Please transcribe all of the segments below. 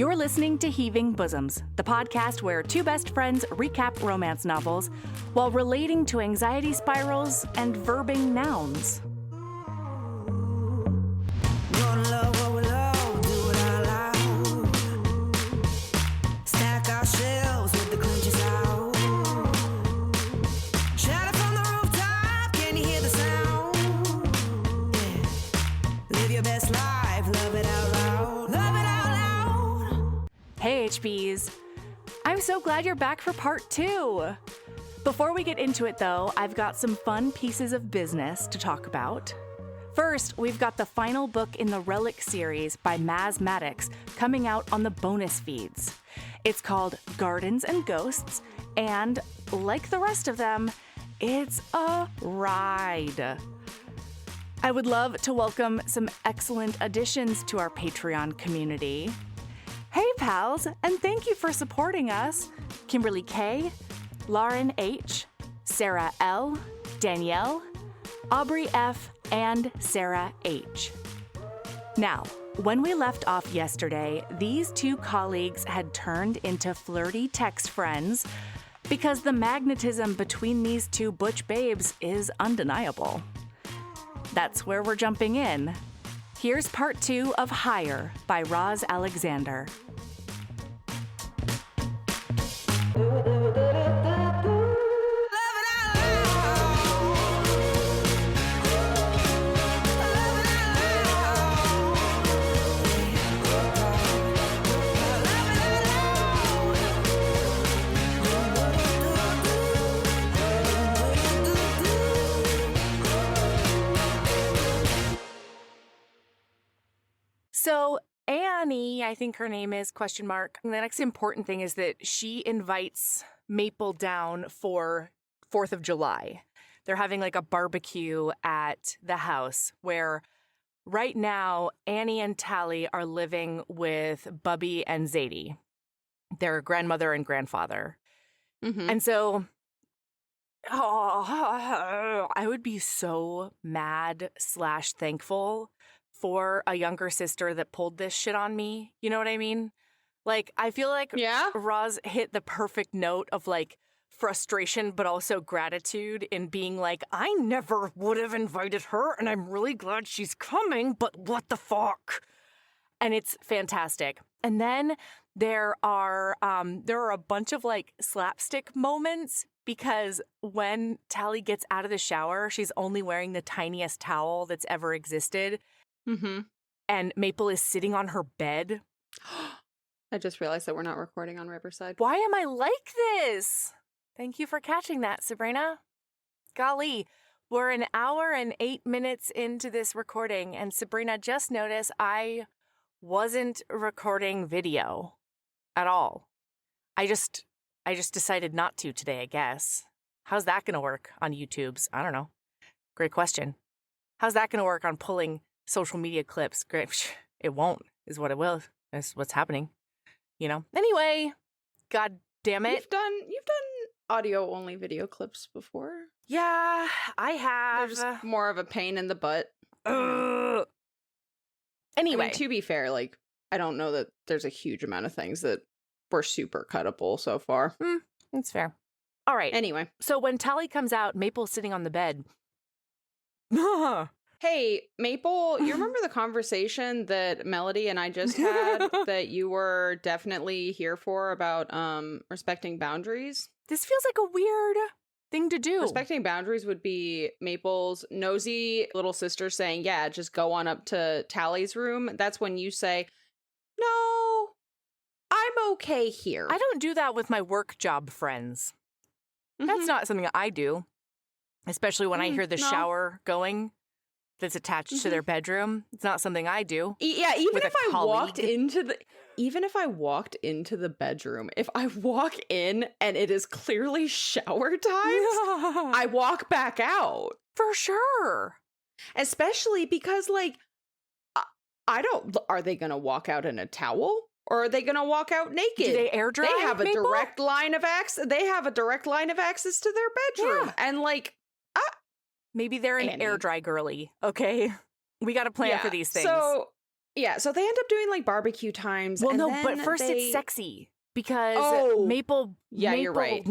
You're listening to Heaving Bosoms, the podcast where two best friends recap romance novels while relating to anxiety spirals and verbing nouns. Hey HBs, I'm so glad you're back for part 2. Before we get into it though, I've got some fun pieces of business to talk about. First, we've got the final book in the Relic series by Maz Maddox coming out on the bonus feeds. It's called Gardens and Ghosts, and like the rest of them, it's a ride. I would love to welcome some excellent additions to our Patreon community. Hey pals, and thank you for supporting us. Kimberly K, Lauren H, Sarah L, Danielle, Aubrey F, and Sarah H. Now, when we left off yesterday, these two colleagues had turned into flirty text friends because the magnetism between these two butch babes is undeniable. That's where we're jumping in. Here's part 2 of Higher by Roz Alexander. So Annie, I think her name is, question mark. And the next important thing is that she invites Maple down for 4th of July. They're having like a barbecue at the house where right now Annie and Tally are living with Bubby and Zadie, their grandmother and grandfather. Mm-hmm. And so I would be so mad / thankful for a younger sister that pulled this shit on me. You know what I mean? Like, I feel like Roz hit the perfect note of like frustration, but also gratitude in being like, I never would have invited her and I'm really glad she's coming, but what the fuck? And it's fantastic. And then there are a bunch of like slapstick moments because when Tally gets out of the shower, she's only wearing the tiniest towel that's ever existed. Mm-hmm. And Maple is sitting on her bed. I just realized that we're not recording on Riverside. Why am I like this? Thank you for catching that, Sabrina. Golly, we're an hour and 8 minutes into this recording, and Sabrina, just noticed I wasn't recording video at all. I just decided not to today, I guess. How's that going to work on YouTube's? I don't know. Great question. How's that going to work on pulling social media clips? Great. It won't, is what it will. That's what's happening. You know? Anyway, god damn it. You've done audio only video clips before. Yeah, I have. They're just more of a pain in the butt. Anyway. I mean, to be fair, like, I don't know that there's a huge amount of things that were super cuttable so far. That's fair. All right. Anyway. So when Tally comes out, Maple's sitting on the bed. Hey, Maple, you remember the conversation that Melody and I just had that you were definitely here for about respecting boundaries? This feels like a weird thing to do. Respecting boundaries would be Maple's nosy little sister saying, yeah, just go on up to Tally's room. That's when you say, no, I'm okay here. I don't do that with my work job friends. Mm-hmm. That's not something I do, especially when I hear the shower going. That's attached to their bedroom. It's not something I do. Yeah, even if I walked into the bedroom, if I walk in and it is clearly shower times, I walk back out. For sure. Especially because, like, are they going to walk out in a towel? Or are they going to walk out naked? Do they air dry? They have a direct line of access. They have a direct line of access to their bedroom. Yeah. And, like, maybe they're an air dry girly, okay? We got to plan for these things. So Yeah, so they end up doing like barbecue times. Well, and no, then but first they... it's sexy because Oh, Maple, yeah, you're right.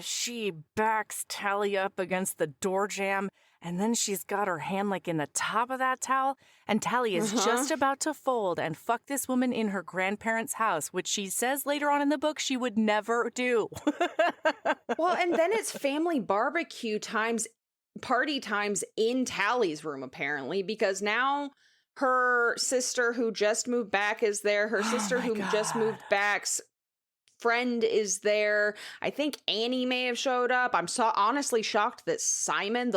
she backs Tally up against the door jamb, and then she's got her hand like in the top of that towel, and Tally is Uh-huh. just about to fold and fuck this woman in her grandparents' house, which she says later on in the book she would never do. Well, and then it's family barbecue times, party times in Tally's room, apparently, because now her sister who just moved back is there. Her Oh sister my who just God. moved back's friend is there. I think Annie may have showed up. I'm so honestly shocked that Simon,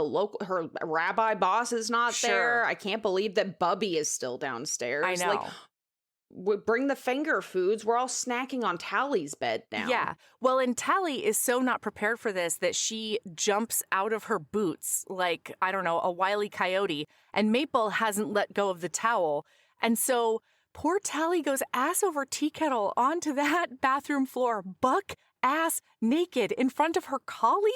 her rabbi boss, is not there. Sure. I can't believe that Bubby is still downstairs. I Like, know. bring the finger foods. We're all snacking on Tally's bed now. Yeah. Well, and Tally is so not prepared for this that she jumps out of her boots like, I don't know, a wily coyote, and Maple hasn't let go of the towel. And so poor Tally goes ass over tea kettle onto that bathroom floor, buck ass naked in front of her colleague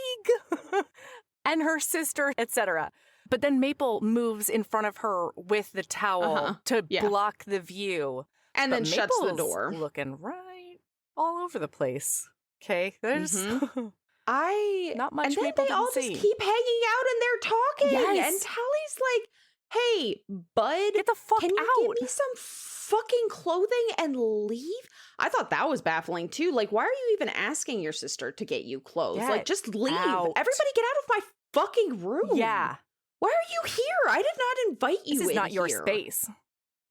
and her sister, etc. But then Maple moves in front of her with the towel to Yeah. block the view. And But then shuts the Maple's door. looking right all over the place. Okay, there's not much And then Maple they all didn't just see. keep hanging out and they're talking. Yes. And Tally's like, "Hey, bud, Get the fuck can you out." give me some fucking clothing and leave?" I thought that was baffling too. Like, why are you even asking your sister to get you clothes? Get Like, just leave. out. Everybody get out of my fucking room. Yeah, Why are you here? I did not invite you this is in not your here. space.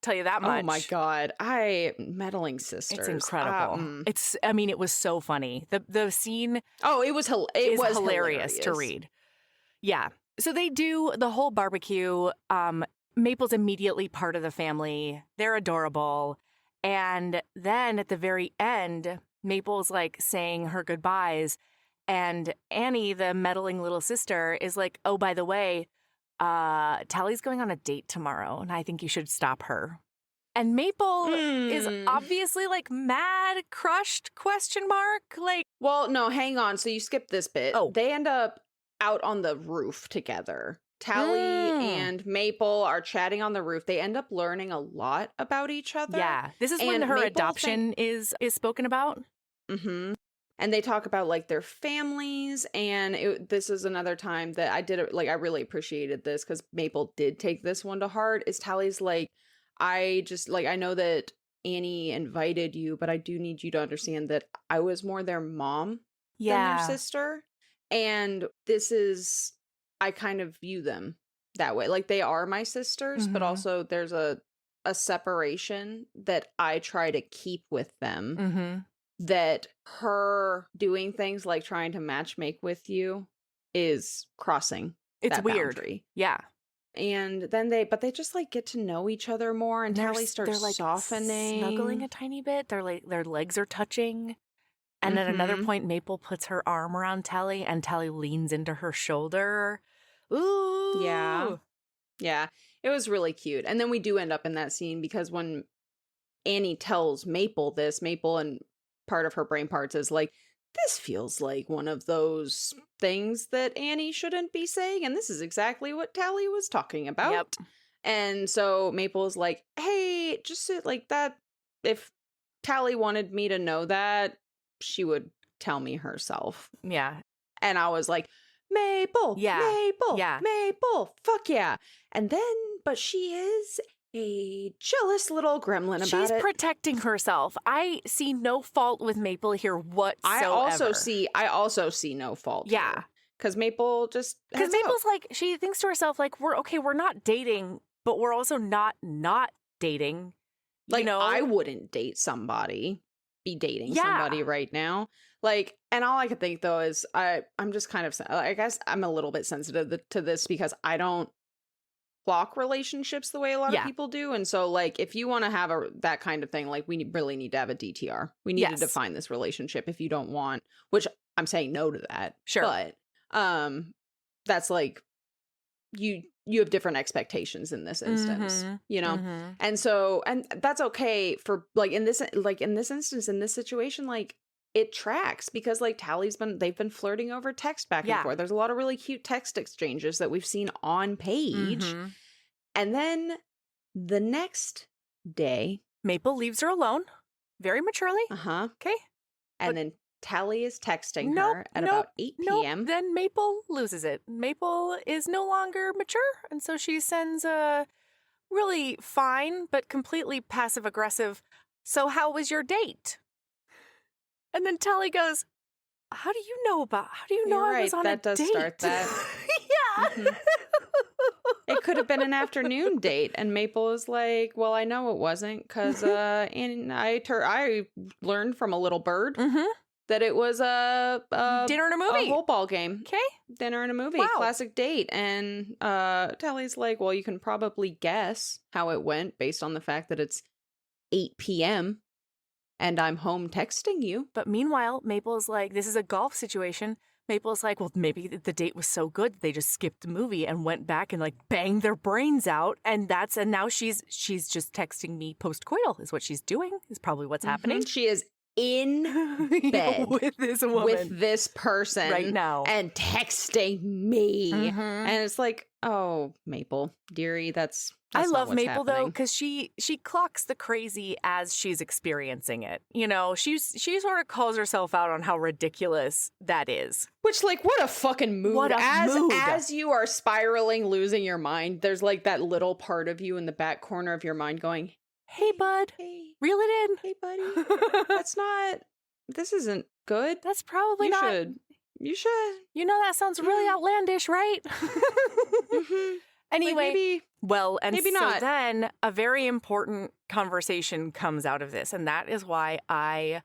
Tell you that much. Oh my God. Meddling sisters. It's incredible. I mean, it was so funny. The scene Oh, it was hilarious to read. Yeah. So they do the whole barbecue. Maple's immediately part of the family. They're adorable. And then at the very end, Maple's like saying her goodbyes. And Annie, the meddling little sister, is like, oh, by the way, Tally's going on a date tomorrow, and I think you should stop her. And Maple is obviously like mad, crushed, ? Like, Well, no, hang on. So you skipped this bit. Oh. They end up out on the roof together. Tally and Maple are chatting on the roof. They end up learning a lot about each other. yeah, this is when And her Maple adoption is spoken about. Mm-hmm. And they talk about like their families, and this is another time that I really appreciated this because Maple did take this one to heart. Is Tally's like, I know that Annie invited you, but I do need you to understand that I was more their mom than their sister, and I kind of view them that way. Like, they are my sisters, but Mhm. also there's a separation that I try to keep with them. Mm-hmm. That her doing things like trying to matchmake with you is crossing It's that weird. boundary. Yeah. And then they just like get to know each other more, and Tally They're starts like softening. snuggling a tiny bit. They're like, their legs are touching. And at another Mhm. point, Maple puts her arm around Tally, and Tally leans into her shoulder. Ooh. Yeah, it was really cute. And then we do end up in that scene because when Annie tells Maple this, Maple and part of her brain parts is like, this feels like one of those things that Annie shouldn't be saying, and this is exactly what Tally was talking about. Yep. And so Maple's like, hey, just like that, if Tally wanted me to know that, she would tell me herself. Yeah. And I was like, Maple, Yeah. Maple, Yeah. Maple, fuck yeah. And then, but she is a jealous little gremlin about She's it. protecting herself. I see no fault with Maple here whatsoever. I also see no fault. Yeah. Because Maple just Because Maple's like, she thinks to herself, like, we're not dating, but we're also not dating. like, you know? I wouldn't be dating somebody right now. Like, and all I could think though is I'm just kind of, I guess I'm a little bit sensitive to this because I don't clock relationships the way a lot of people do. And so like, if you want to have that kind of thing, like we really need to have a DTR. We need to define this relationship if you don't want, which I'm saying no to that. Sure. But that's like, you have different expectations in this instance, you know? Mm-hmm. And so, and that's okay for in this instance, in this situation, like it tracks because like they've been flirting over text back and forth. There's a lot of really cute text exchanges that we've seen on page. Mm-hmm. And then the next day. Maple leaves her alone, very maturely. Uh-huh. Okay. And But- then Tally is texting Nope, her at nope, about 8 p.m. Then Maple loses it. Maple is no longer mature, and so she sends a really fine but completely passive-aggressive, "So how was your date?" And then Tally goes, How do you know You're I right, was on that a does date?" start that. Yeah. Mhm. It could have been an afternoon date, and Maple is like, "Well, I know it wasn't, because and I learned from a little bird Mm-hmm. that it was a Dinner and a a movie. whole ball game, Okay. dinner and a movie, Wow. classic date." And Tally's like, "Well, you can probably guess how it went based on the fact that it's 8 p.m. and I'm home texting you." But meanwhile, Maple's like, this is a golf situation. Maple's like, well, maybe the date was so good that they just skipped the movie and went back and like banged their brains out. And now she's just texting me post-coital is what she's doing, is probably what's happening. She is in bed with this woman. with this person right now. and texting me. Mhm. And it's like, oh, Maple, dearie, that's I not love what's Maple though, happening. because she clocks the crazy as she's experiencing it. You know, she sort of calls herself out on how ridiculous that is. Which, like, what a fucking mood. What a mood. As you are spiraling, losing your mind, there's like that little part of you in the back corner of your mind going, Hey, bud, hey, reel it in. hey, buddy, this isn't good. That's probably not. You should. You know, that sounds really outlandish, right? Mhm. Anyway, Like, maybe. well, and maybe so not. then a very important conversation comes out of this, and that is why I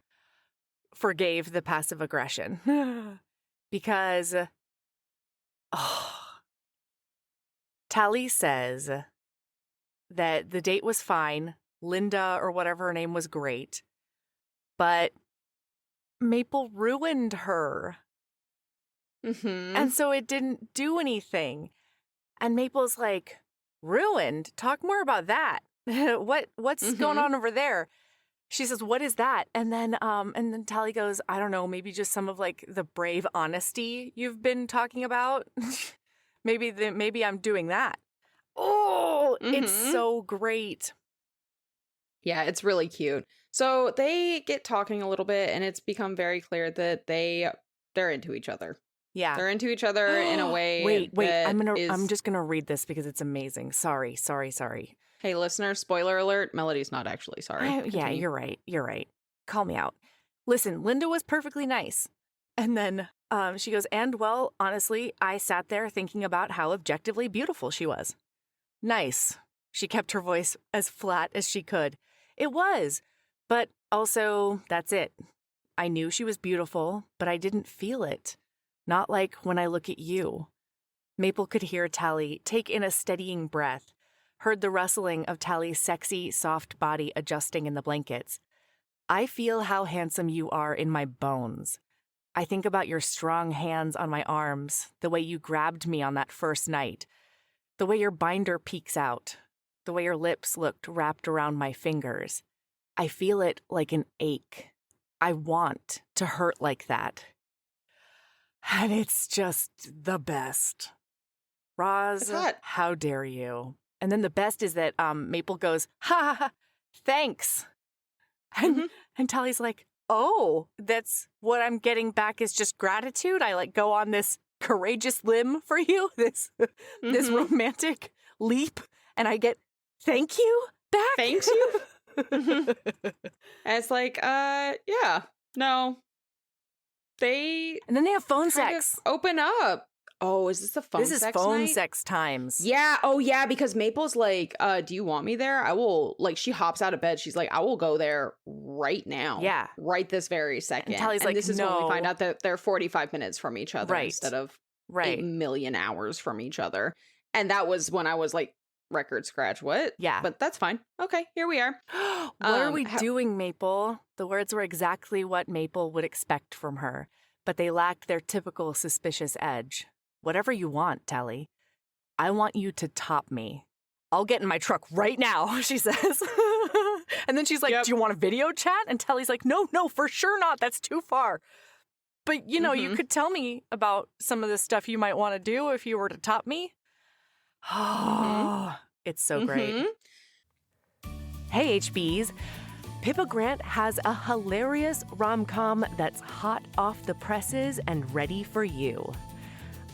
forgave the passive aggression. Because, Tally says that the date was fine, Linda or whatever her name was great, but Maple ruined her. Mhm. And so it didn't do anything. And Maple's like, ruined? Talk more about that. What's going on over there? She says, what is that? And then Tally goes, I don't know, maybe just some of like the brave honesty you've been talking about. maybe I'm doing that. Oh, it's so great. Yeah, it's really cute. So they get talking a little bit, and it's become very clear that they're into each other. Yeah. They're into each other in a way. Wait. that I'm just gonna read this because it's amazing. Sorry. Hey, listener, spoiler alert, Melody's not actually sorry. Yeah, Continue. you're right. Call me out. Listen, Linda was perfectly nice. And then she goes, and well, honestly, I sat there thinking about how objectively beautiful she was. Nice. She kept her voice as flat as she could. It was. But also, that's it. I knew she was beautiful, but I didn't feel it. Not like when I look at you. Maple could hear Tally take in a steadying breath, heard the rustling of Tally's sexy, soft body adjusting in the blankets. I feel how handsome you are in my bones. I think about your strong hands on my arms, the way you grabbed me on that first night, the way your binder peeks out, the way your lips looked wrapped around my fingers. I feel it like an ache. I want to hurt like that. And it's just the best. Roz, It's hot. how dare you? And then the best is that Maple goes, ha, ha, ha, thanks. And Tally's like, oh, that's what I'm getting back is just gratitude. I like go on this courageous limb for you, this romantic leap, and I get thank you back. Thanks you. And it's like, yeah, no. And then they have phone sex. Open up. Oh, is this the phone sex This is phone night? sex times. Yeah. Oh, yeah. Because Maple's like, do you want me there? I will. Like, she hops out of bed. She's like, I will go there right now. Yeah. Right this very second. And Tally's like, this is when no. we find out that they're 45 minutes from each other instead of 8 million hours from each other. And that was when I was like, record scratch. What? Yeah. But that's fine. Okay, here we are. What are we doing, Maple? The words were exactly what Maple would expect from her, but they lacked their typical suspicious edge. Whatever you want, Tally. I want you to top me. I'll get in my truck right now, she says. And then she's like, do you want a video chat? And Tally's like, no, for sure not. That's too far. But, you know, you could tell me about some of the stuff you might want to do if you were to top me. Oh, it's so great. Hey, HBs. Pippa Grant has a hilarious rom-com that's hot off the presses and ready for you.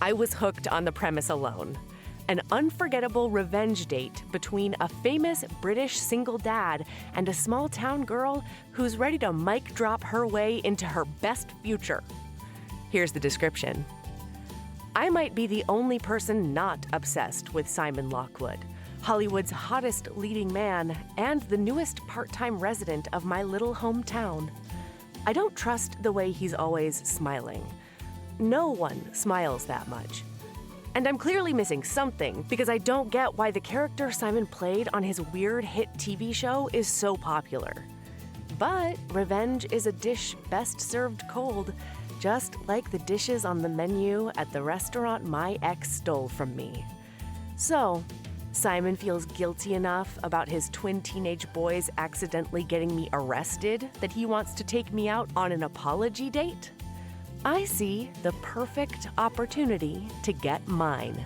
I was hooked on the premise alone. An unforgettable revenge date between a famous British single dad and a small-town girl who's ready to mic drop her way into her best future. Here's the description. I might be the only person not obsessed with Simon Lockwood, Hollywood's hottest leading man and the newest part-time resident of my little hometown. I don't trust the way he's always smiling. No one smiles that much. And I'm clearly missing something because I don't get why the character Simon played on his weird hit TV show is so popular. But revenge is a dish best served cold, just like the dishes on the menu at the restaurant my ex stole from me. So, Simon feels guilty enough about his twin teenage boys accidentally getting me arrested that he wants to take me out on an apology date? I see the perfect opportunity to get mine.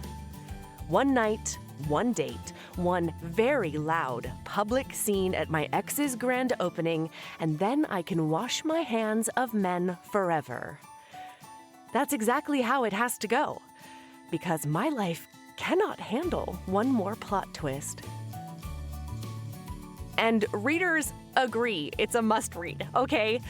One night, one date, one very loud public scene at my ex's grand opening, and then I can wash my hands of men forever. That's exactly how it has to go, because my life cannot handle one more plot twist. And readers agree it's a must-read, okay?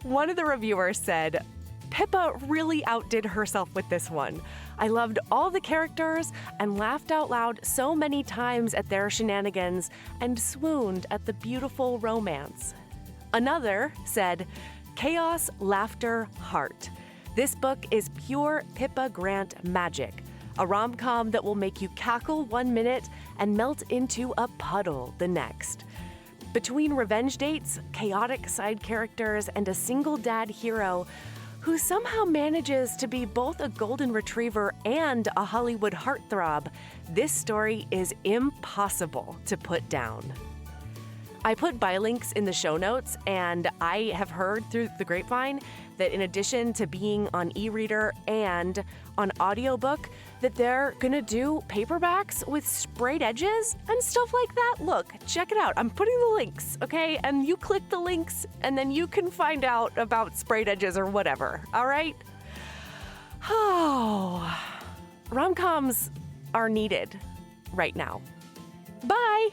One of the reviewers said, Pippa really outdid herself with this one. I loved all the characters and laughed out loud so many times at their shenanigans and swooned at the beautiful romance. Another said, chaos, laughter, heart. This book is pure Pippa Grant magic. A rom-com that will make you cackle 1 minute and melt into a puddle the next. Between revenge dates, chaotic side characters, and a single dad hero who somehow manages to be both a golden retriever and a Hollywood heartthrob, this story is impossible to put down. I put buy links in the show notes, and I have heard through the grapevine that in addition to being on e-reader and on audiobook, that they're gonna do paperbacks with sprayed edges and stuff like that. Look, check it out. I'm putting the links, okay? And you click the links, and then you can find out about sprayed edges or whatever, all right? Oh, rom-coms are needed right now. Bye!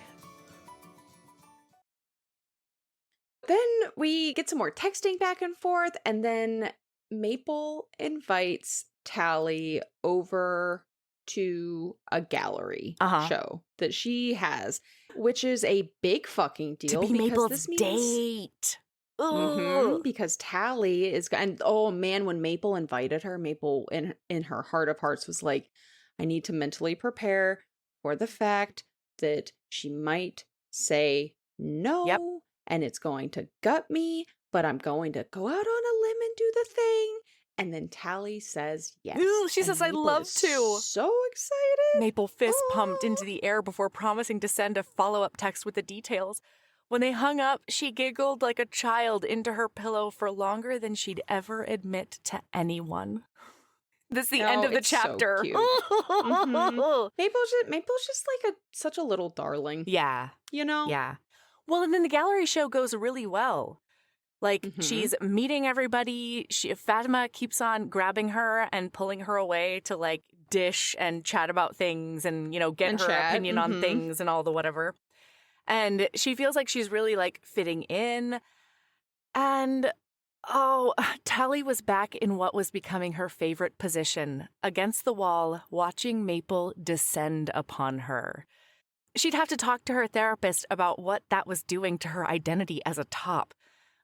Then we get some more texting back and forth, and then Maple invites Tally over to a gallery show that she has, which is a big fucking deal. To be because Maple's this means, date. Ugh. because Tally is, and oh man, when Maple invited her, Maple in her heart of hearts was like, I need to mentally prepare for the fact that she might say no. Yep. And it's going to gut me, but I'm going to go out on a limb and do the thing. And then Tally says yes. Ooh, she says, Maple I'd love is to. So excited. Maple fist pumped into the air before promising to send a follow-up text with the details. When they hung up, she giggled like a child into her pillow for longer than she'd ever admit to anyone. This is the end of the chapter. So cute. Maple's just like such a little darling. Yeah. You know? Yeah. Well, and then the gallery show goes really well. Like, she's meeting everybody. Fatima keeps on grabbing her and pulling her away to, like, dish and chat about things and, you know, get her opinion on things and all the whatever. And she feels like she's really, like, fitting in. And, Tally was back in what was becoming her favorite position, against the wall, watching Maple descend upon her. She'd have to talk to her therapist about what that was doing to her identity as a top.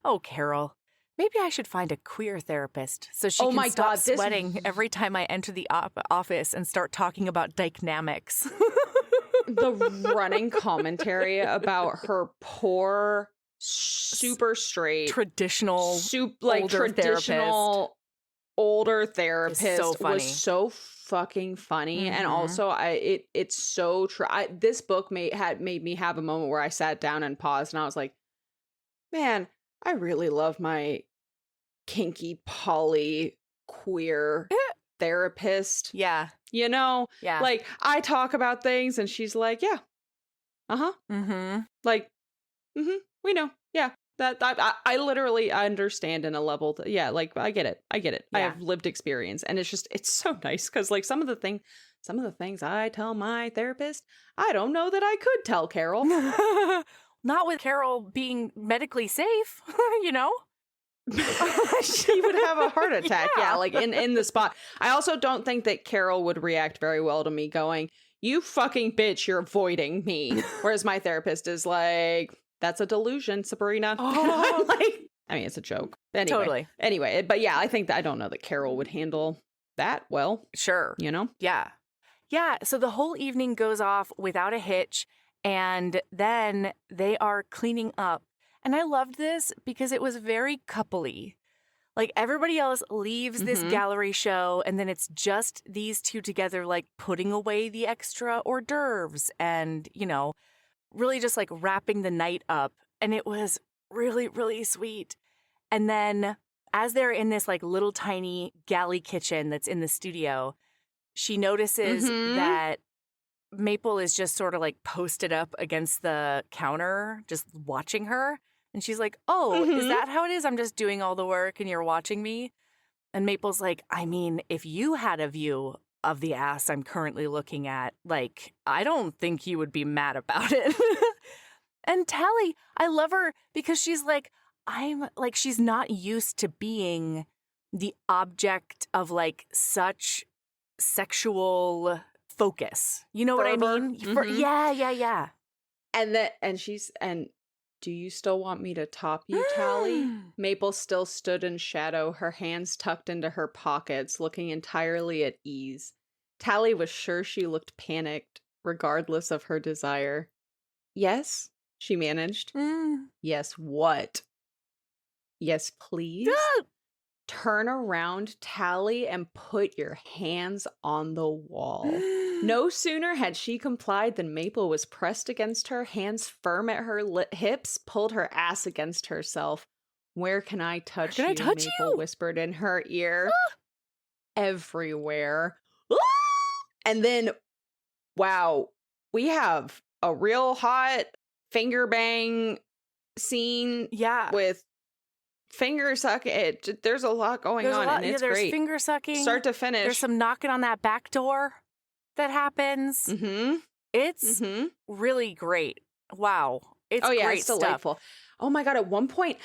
Oh, Carol, maybe I should find a queer therapist so she can stop sweating every time I enter the office and start talking about dynamics. The running commentary about her poor, super straight, traditional older therapist so funny. Was so fucking funny. And also it's so true. This book made me have a moment where I sat down and paused and I was like, man, I really love my kinky poly queer therapist. Yeah. You know? Yeah. Like, I talk about things and she's like, yeah. Like, We know. Yeah. I literally understand in a level that, yeah, like I get it. I Yeah. have lived experience, and it's so nice because like some of the things I tell my therapist, I don't know that I could tell Carol. Not with Carol being medically safe, you know? She would have a heart attack. Yeah. Yeah, like in the spot. I also don't think that Carol would react very well to me going, "You fucking bitch, you're avoiding me." Whereas my therapist is like, "That's a delusion, Sabrina." Oh. Like, I mean, it's a joke. Anyway, Totally. Anyway, but yeah, I think that I don't know that Carol would handle that well. Sure. You know? Yeah. Yeah. So the whole evening goes off without a hitch. And then they are cleaning up. And I loved this because it was very coupley. Like everybody else leaves this gallery show, and then it's just these two together, like putting away the extra hors d'oeuvres and, you know, really just like wrapping the night up. And it was really, really sweet. And then as they're in this like little tiny galley kitchen that's in the studio, she notices that Maple is just sort of like posted up against the counter, just watching her. And she's like, "Oh, is that how it is? I'm just doing all the work and you're watching me?" And Maple's like, "I mean, if you had a view of the ass I'm currently looking at, like, I don't think you would be mad about it." And Tally, I love her because she's like, she's not used to being the object of like such sexual focus. You know Fervor. what I mean? Yeah. And do you still want me to top you, Tally? Maple still stood in shadow, her hands tucked into her pockets, looking entirely at ease. Tally was sure she looked panicked, regardless of her desire. "Yes," she managed. "Yes, what?" "Yes, please." "Turn around, Tally, and put your hands on the wall." No sooner had she complied than Maple was pressed against her, hands firm at her hips, pulled her ass against herself. "Where can I touch you?" Maple whispered in her ear. "Everywhere." And then, wow, we have a real hot finger bang scene with finger sucking. There's a lot going on, and it's there's great. Finger sucking, start to finish. There's some knocking on that back door that happens. It's really great. Wow, it's great it's delightful. stuff. Oh my god! At one point,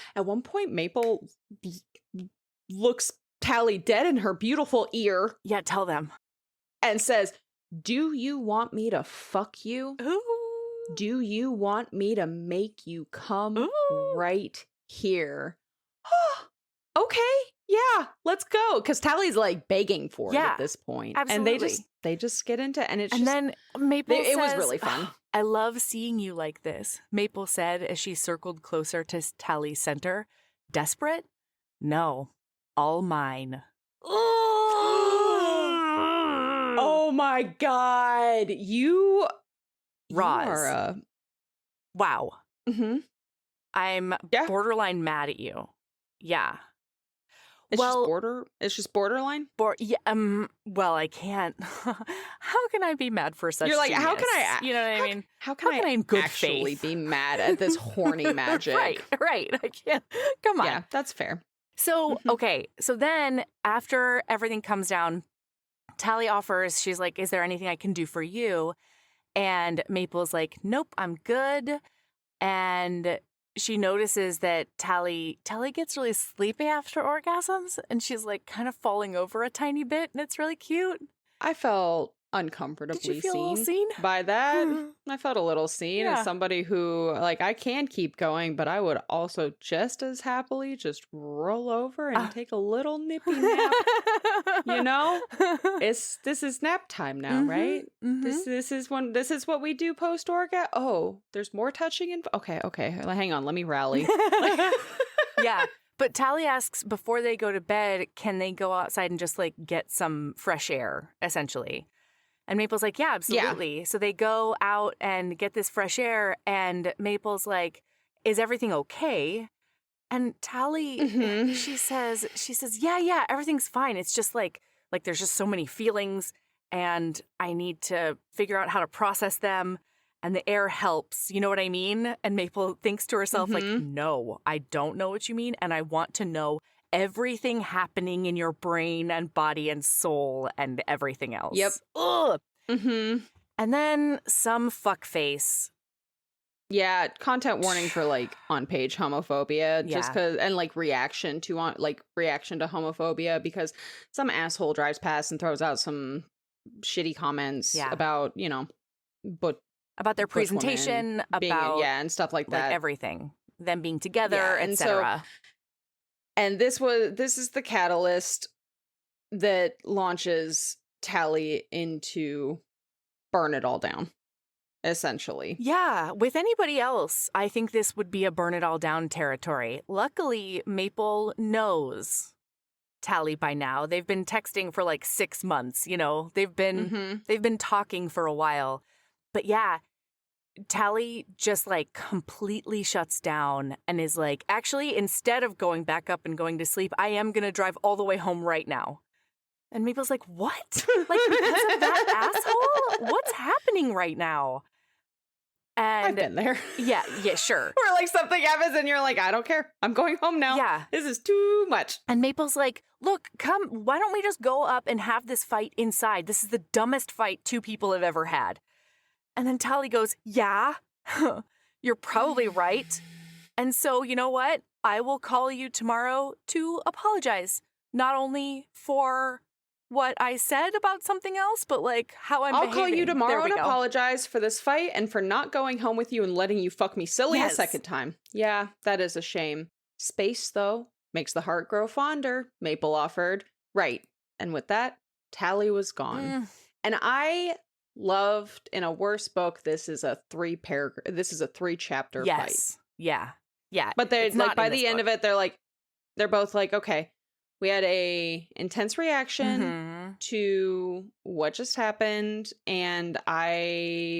Maple looks Tally dead in her beautiful ear. Yeah, tell them. And says, "Do you want me to fuck you? Ooh. Do you want me to make you come right here?" Okay, yeah, let's go. Because Tally's like begging for it at this point. Absolutely. And they just get into it, and then Maple says, it was really fun. "I love seeing you like this," Maple said as she circled closer to Tally's center. "Desperate? No, all mine." Oh my god, Roz. are a... Wow. I'm borderline mad at you. Yeah. It's just borderline? Well, I can't. How can I be mad for such You're like, genius? how can I... You know what I mean? How can I in good actually be mad at this horny magic? Right. I can't. Come on. Yeah, that's fair. So, okay. So then after everything comes down, Tally offers, she's like, "Is there anything I can do for you?" And Maple's like, "Nope, I'm good." And she notices that Tally gets really sleepy after orgasms, and she's like kind of falling over a tiny bit, and it's really cute. I felt uncomfortably Did you feel a little seen by that. I felt a little seen as somebody who, like, I can keep going, but I would also just as happily just roll over and take a little nippy nap. You know, this is nap time now, right? This is what we do post orgasm. Oh, there's more touching and okay. Hang on, let me rally. Yeah. But Tally asks before they go to bed, can they go outside and just like get some fresh air, essentially? And Maple's like, "Yeah, absolutely." Yeah. So they go out and get this fresh air, and Maple's like, "Is everything okay?" And Tally, she says, yeah, everything's fine. It's just like there's just so many feelings, and I need to figure out how to process them. and the air helps. You know what I mean? And Maple thinks to herself, like, Mhm. no, I don't know what you mean. And I want to know everything happening in your brain and body and soul and everything else. Yep. Ugh. Mhm. And then some fuckface. Yeah, content warning for like on-page homophobia, just Yeah. cuz and like reaction to homophobia because some asshole drives past and throws out some shitty comments Yeah. about, but About their Butch women presentation, being about and stuff like like that. everything. Them being together, Yeah, and so- etc. And this is the catalyst that launches Tally into burn it all down, essentially. Yeah, with anybody else, I think this would be a burn it all down territory. Luckily, Maple knows Tally by now. They've been texting for like 6 months, They've been talking for a while. But yeah, Tally just like completely shuts down and is like, actually, instead of going back up and going to sleep, I am going to drive all the way home right now. And Maple's like, what? Like, because of that asshole? What's happening right now? And I've been there. yeah, sure. Where like something happens and you're like, I don't care. I'm going home now. Yeah. This is too much. And Maple's like, look, come, why don't we just go up and have this fight inside? This is the dumbest fight 2 people have ever had. And then Tally goes, yeah, you're probably right. And so, you know what? I will call you tomorrow to apologize. Not only for what I said about something else, but like how I'm I'll behaving. call you There tomorrow we to go. apologize for this fight and for not going home with you and letting you fuck me silly a Yes. second time. Yeah, that is a shame. Space, though, makes the heart grow fonder, Maple offered. Right. And with that, Tally was gone. And I loved in a worse book, this is a 3-chapter fight. Yes. Yeah. Yeah. But they're It's like not by in the this end book. of it, they're both like, okay, we had a intense reaction Mhm. to what just happened, and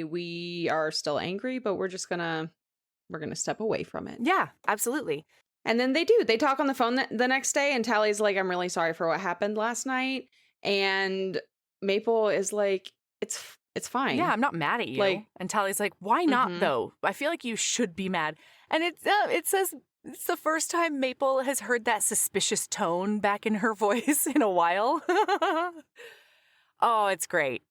we are still angry, but we're gonna step away from it. Yeah, absolutely. And then they talk on the phone the next day, and Tally's like, I'm really sorry for what happened last night, and Maple is like, it's fine. Yeah, I'm not mad at you. Like- and Tally's like, why not Mhm. though? I feel like you should be mad. And it says it's the first time Maple has heard that suspicious tone back in her voice in a while. Oh, it's great.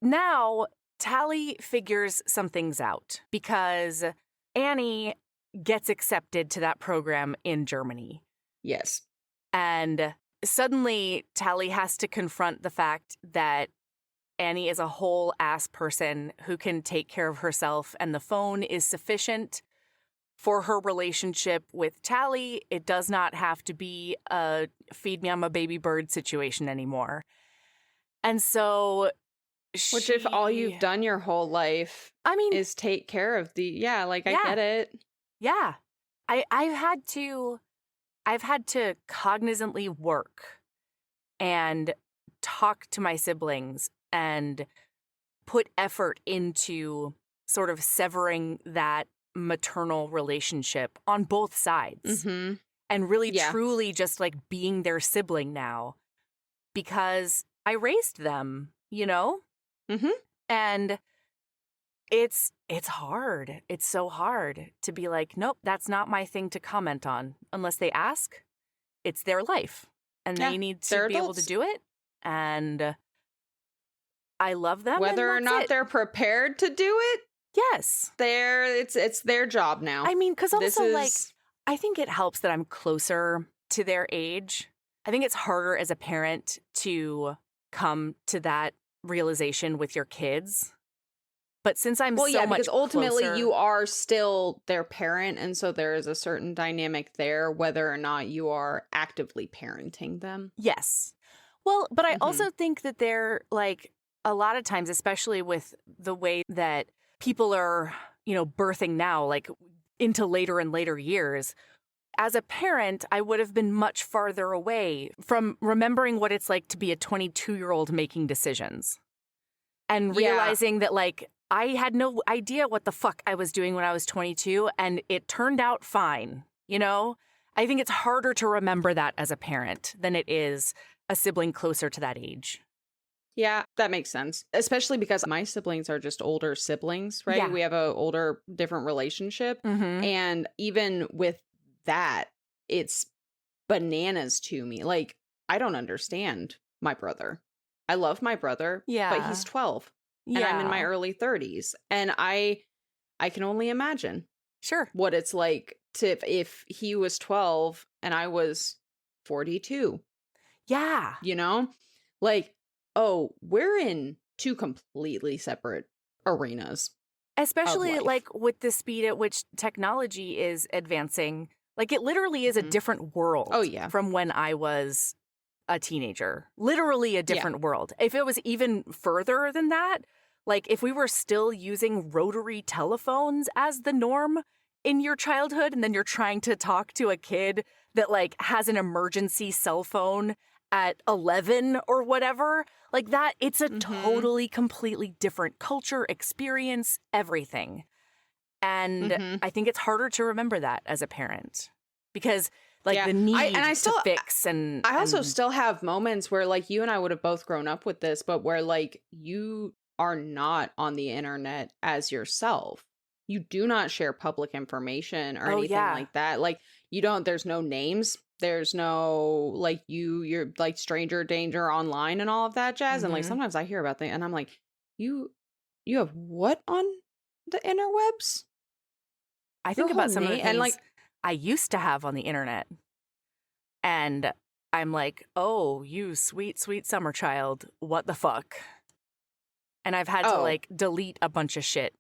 Now, Tally figures some things out because Annie gets accepted to that program in Germany. Yes. And suddenly, Tally has to confront the fact that Annie is a whole ass person who can take care of herself, and the phone is sufficient for her relationship with Tally. It does not have to be a feed me, I'm a baby bird situation anymore. And so, Which if all you've done your whole life I mean, is take care of I Yeah. get it. yeah, I've had to cognizantly work and talk to my siblings and put effort into sort of severing that maternal relationship on both sides Mm-hmm. and really Yeah. truly just like being their sibling now because I raised them, Mhm. And it's hard. It's so hard to be like, nope, that's not my thing to comment on unless they ask. It's their life and Yeah, they need to they're be able to adults. do it. And I love them. Whether or and not that's it. they're prepared to do it, Yes. it's their job now. I mean, because This also, is I think it helps that I'm closer to their age. I think it's harder as a parent to come to that realization with your kids. But since I'm well, so yeah, much because ultimately closer- you are still their parent, and so there is a certain dynamic there, whether or not you are actively parenting them. Yes. Well, but I Mhm. also think that they're like a lot of times, especially with the way that people are, birthing now, like into later and later years. As a parent, I would have been much farther away from remembering what it's like to be a 22-year-old making decisions and Yeah. realizing that, like, I had no idea what the fuck I was doing when I was 22, and it turned out fine, I think it's harder to remember that as a parent than it is a sibling closer to that age. Yeah, that makes sense. Especially because my siblings are just older siblings, right? Yeah. We have a older, different relationship. Mm-hmm. And even with that, it's bananas to me. Like, I don't understand my brother. I love my brother, but he's Yeah. 12 and I'm in my Yeah. early 30s. And I can only imagine Sure. what it's like to if he was 12 and I was 42, Yeah. you know? Like, oh, we're in two completely separate arenas of Especially life. like with the speed at which technology is advancing. Like it literally is a Mhm. different world Oh, yeah. from when I was a teenager. Literally a different world. If it was even further than that, like if we were still using rotary telephones as the norm in your childhood, and then you're trying to talk to a kid that like has an emergency cell phone at 11 or whatever, like that, it's a Mhm. totally, completely different culture, experience, everything. And Mhm. I think it's harder to remember that as a parent because like Yeah. the need I still to fix and I also and still have moments where like you and I would have both grown up with this, but where like you are not on the internet as yourself. You do not share public information or oh anything yeah. like that. Like you don't there's no names. There's no like you're like stranger danger online and all of that jazz. And like Mhm. sometimes I hear about things and I'm like, you have what on the interwebs? I Your think whole about some of the name and things like I used to have on the internet and I'm like, "Oh, you sweet, sweet summer child. What the fuck?" And I've had to oh, like delete a bunch of shit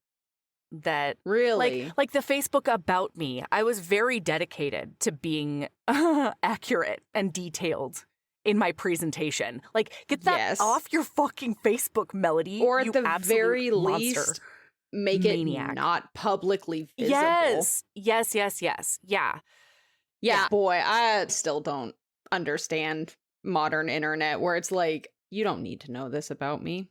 that really? like the Facebook about me. I was very dedicated to being accurate and detailed in my presentation. Like get that Yes. off your fucking Facebook, Melody, Or at you the absolute very monster. least, make it Maniac. not publicly visible. Yes. Yes, yes, yes. Yeah. Yeah, Yeah. boy, I still don't understand modern internet where it's like, you don't need to know this about me.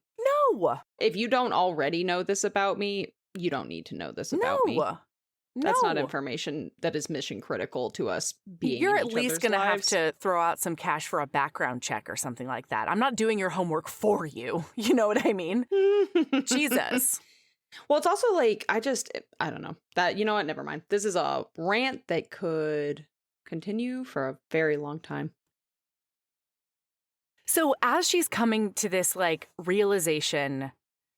No. If you don't already know this about me, you don't need to know this about me. No. That's not No. information that is mission critical to us being You're in at each least other's going to have lives. to throw out some cash for a background check or something like that. I'm not doing your homework for you. You know what I mean? Jesus. Well, it's also like, I don't know. That, you know what? Never mind. This is a rant that could continue for a very long time. So as she's coming to this like realization,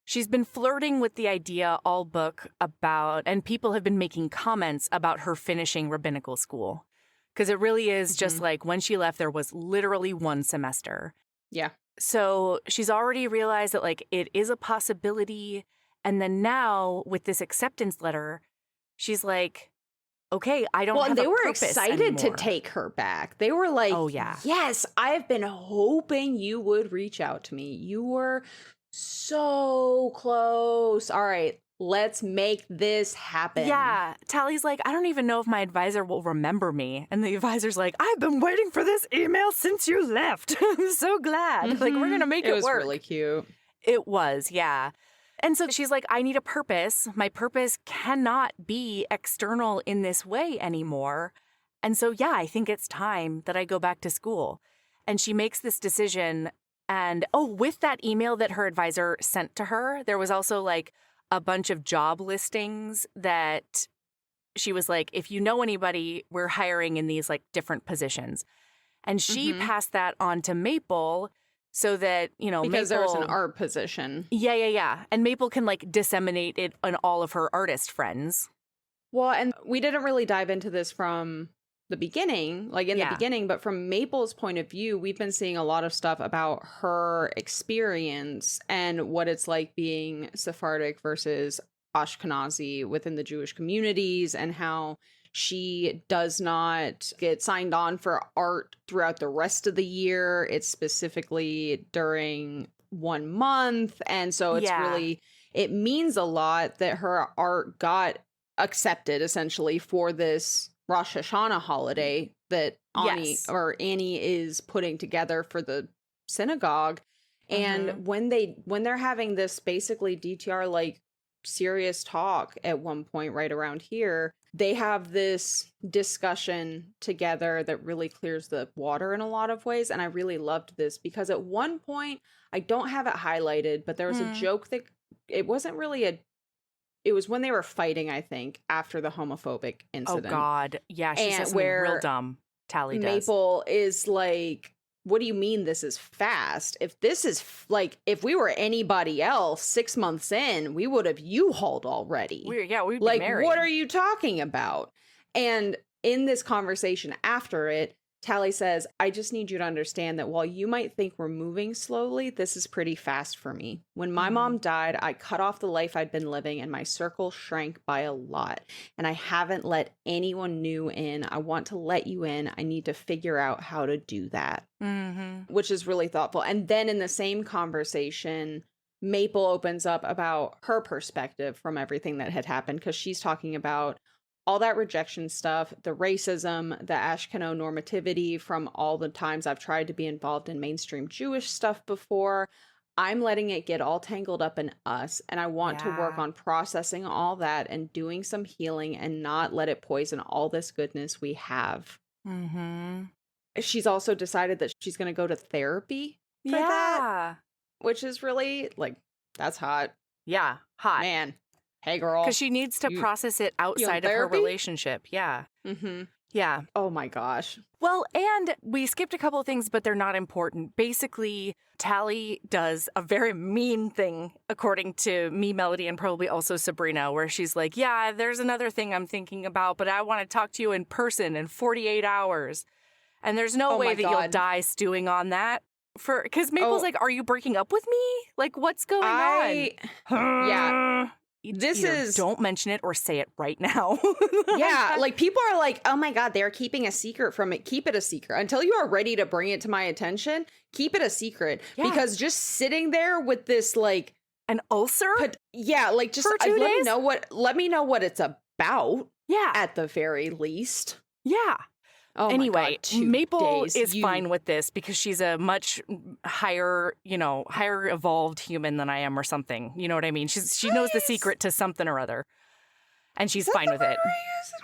she's been flirting with the idea all book about, and people have been making comments about her finishing rabbinical school. Because it really is just like when she left, there was literally one semester. Yeah. So she's already realized that like it is a possibility. And then now with this acceptance letter, she's like, okay, I don't Well, have and they a were purpose excited to anymore. take her back. They were like, Oh, yeah. yes, I've been hoping you would reach out to me. You were so close. All right, let's make this happen. Yeah. Tally's like, I don't even know if my advisor will remember me. And the advisor's like, I've been waiting for this email since you left. I'm so glad. Like, we're going to make it work. It was really cute. It was, yeah. And so she's like, I need a purpose. My purpose cannot be external in this way anymore. And so, yeah, I think it's time that I go back to school. And she makes this decision. And with that email that her advisor sent to her, there was also like a bunch of job listings that she was like, if you know anybody, we're hiring in these like different positions. And she passed that on to Maple so that, Because Maple, there was an art position. Yeah. And Maple can like disseminate it on all of her artist friends. Well, and we didn't really dive into this from the beginning, the beginning, but from Maple's point of view, we've been seeing a lot of stuff about her experience and what it's like being Sephardic versus Ashkenazi within the Jewish communities and how she does not get signed on for art throughout the rest of the year. It's specifically during 1 month. And so it's really, it means a lot that her art got accepted essentially for this Rosh Hashanah holiday that Annie is putting together for the synagogue. And when they're having this basically DTR like serious talk at one point right around here. They have this discussion together that really clears the water in a lot of ways. And I really loved this because at one point, I don't have it highlighted, but there was a joke that it wasn't really it was when they were fighting, I think, after the homophobic incident. Oh, God. Yeah, she says something real dumb. Tally does. Maple is like, what do you mean this is fast? If this is like, if we were anybody else 6 months in, we would have U-hauled already. We'd be like, married. What are you talking about? And in this conversation after it, Tally says, I just need you to understand that while you might think we're moving slowly, this is pretty fast for me. When my mom died, I cut off the life I'd been living and my circle shrank by a lot. And I haven't let anyone new in. I want to let you in. I need to figure out how to do that, which is really thoughtful. And then in the same conversation, Maple opens up about her perspective from everything that had happened because she's talking about all that rejection stuff, the racism, the Ashkenaz normativity from all the times I've tried to be involved in mainstream Jewish stuff before. I'm letting it get all tangled up in us, and I want to work on processing all that and doing some healing and not let it poison all this goodness we have. She's also decided that she's going to go to therapy for that, which is really, like, that's hot. Yeah, hot. Man. Hey, girl. Because she needs to process it outside of her relationship. Yeah. Yeah. Oh, my gosh. Well, and we skipped a couple of things, but they're not important. Basically, Tally does a very mean thing, according to me, Melody, and probably also Sabrina, where she's like, yeah, there's another thing I'm thinking about, but I want to talk to you in person in 48 hours. And there's no way that you'll die stewing on that. Because Maple's like, are you breaking up with me? Like, what's going on? Yeah. This is don't mention it or say it right now. Yeah, like people are like, oh my God, they're keeping a secret from it. Keep it a secret until you are ready to bring it to my attention. Keep it a secret because just sitting there with this like an ulcer. Like just for 2 days? Let me know what it's about. Yeah, at the very least. Yeah. Oh anyway, my God, Maple is fine with this because she's a much higher evolved human than I am or something. You know what I mean? She knows the secret to something or other. And she's fine with it.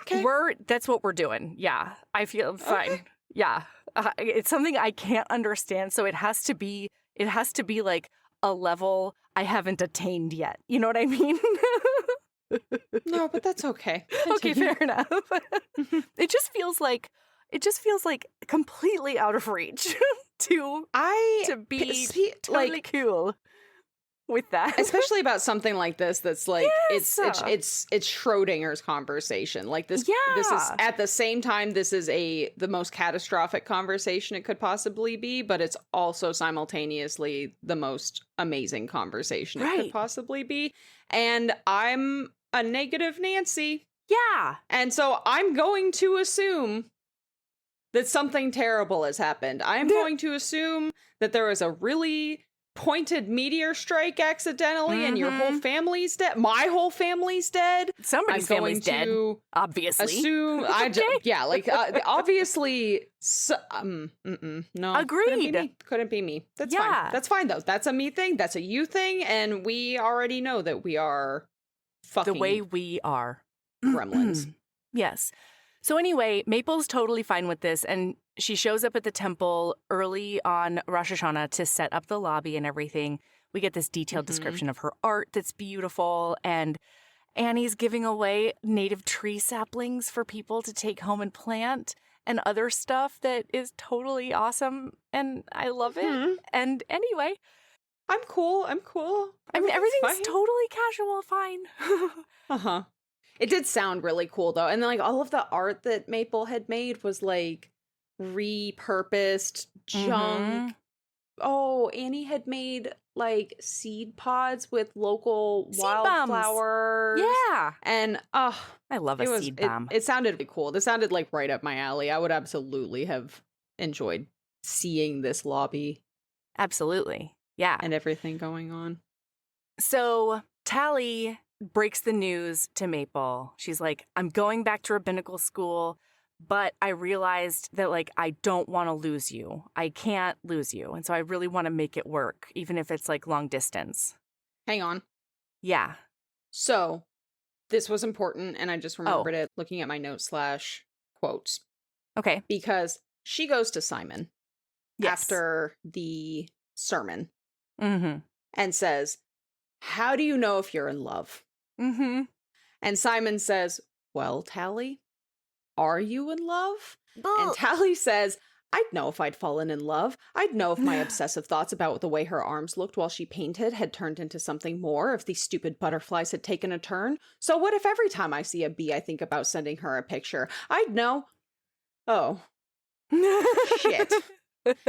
Okay. That's what we're doing. Yeah. I feel fine. Okay. Yeah. It's something I can't understand. So it has to be like a level I haven't attained yet. You know what I mean? No, but that's okay. Okay, fair enough. It just feels like completely out of reach to be totally cool with that. Especially about something like this that's like it's Schrodinger's conversation. Like this is at the same time this is the most catastrophic conversation it could possibly be, but it's also simultaneously the most amazing conversation it could possibly be. And I'm a negative Nancy. Yeah. And so I'm going to assume that something terrible has happened. I'm going to assume that there was a really pointed meteor strike accidentally and your whole family's dead. My whole family's dead. Somebody's family's dead, obviously. Assume obviously no. Agreed. Couldn't be me. That's fine. That's fine though. That's a me thing. That's a you thing, and we already know that we are fucking the way we are. Gremlins. Yes. So anyway, Maple's totally fine with this, and she shows up at the temple early on Rosh Hashanah to set up the lobby and everything. We get this detailed description of her art that's beautiful, and Annie's giving away native tree saplings for people to take home and plant and other stuff that is totally awesome, and I love it. And anyway, I'm cool. I mean, everything's totally casual, fine. It did sound really cool though. And then like all of the art that Maple had made was like repurposed junk. Oh, Annie had made like seed pods with local wildflowers. Yeah. And I love a seed bomb. It sounded really cool. This sounded like right up my alley. I would absolutely have enjoyed seeing this lobby. Absolutely. Yeah. And everything going on. So Tally breaks the news to Maple. She's like, I'm going back to rabbinical school, but I realized that, like, I don't want to lose you. I can't lose you. And so I really want to make it work, even if it's, like, long distance. Hang on. Yeah. So this was important, and I just remembered it looking at my notes / quotes. Okay. Because she goes to Simon after the sermon and says, "How do you know if you're in love?" And Simon says, "Well, Tally, are you in love?" And Tally says, "I'd know if I'd fallen in love. I'd know if my obsessive thoughts about the way her arms looked while she painted had turned into something more, if these stupid butterflies had taken a turn. So what if every time I see a bee, I think about sending her a picture? I'd know." Oh, shit.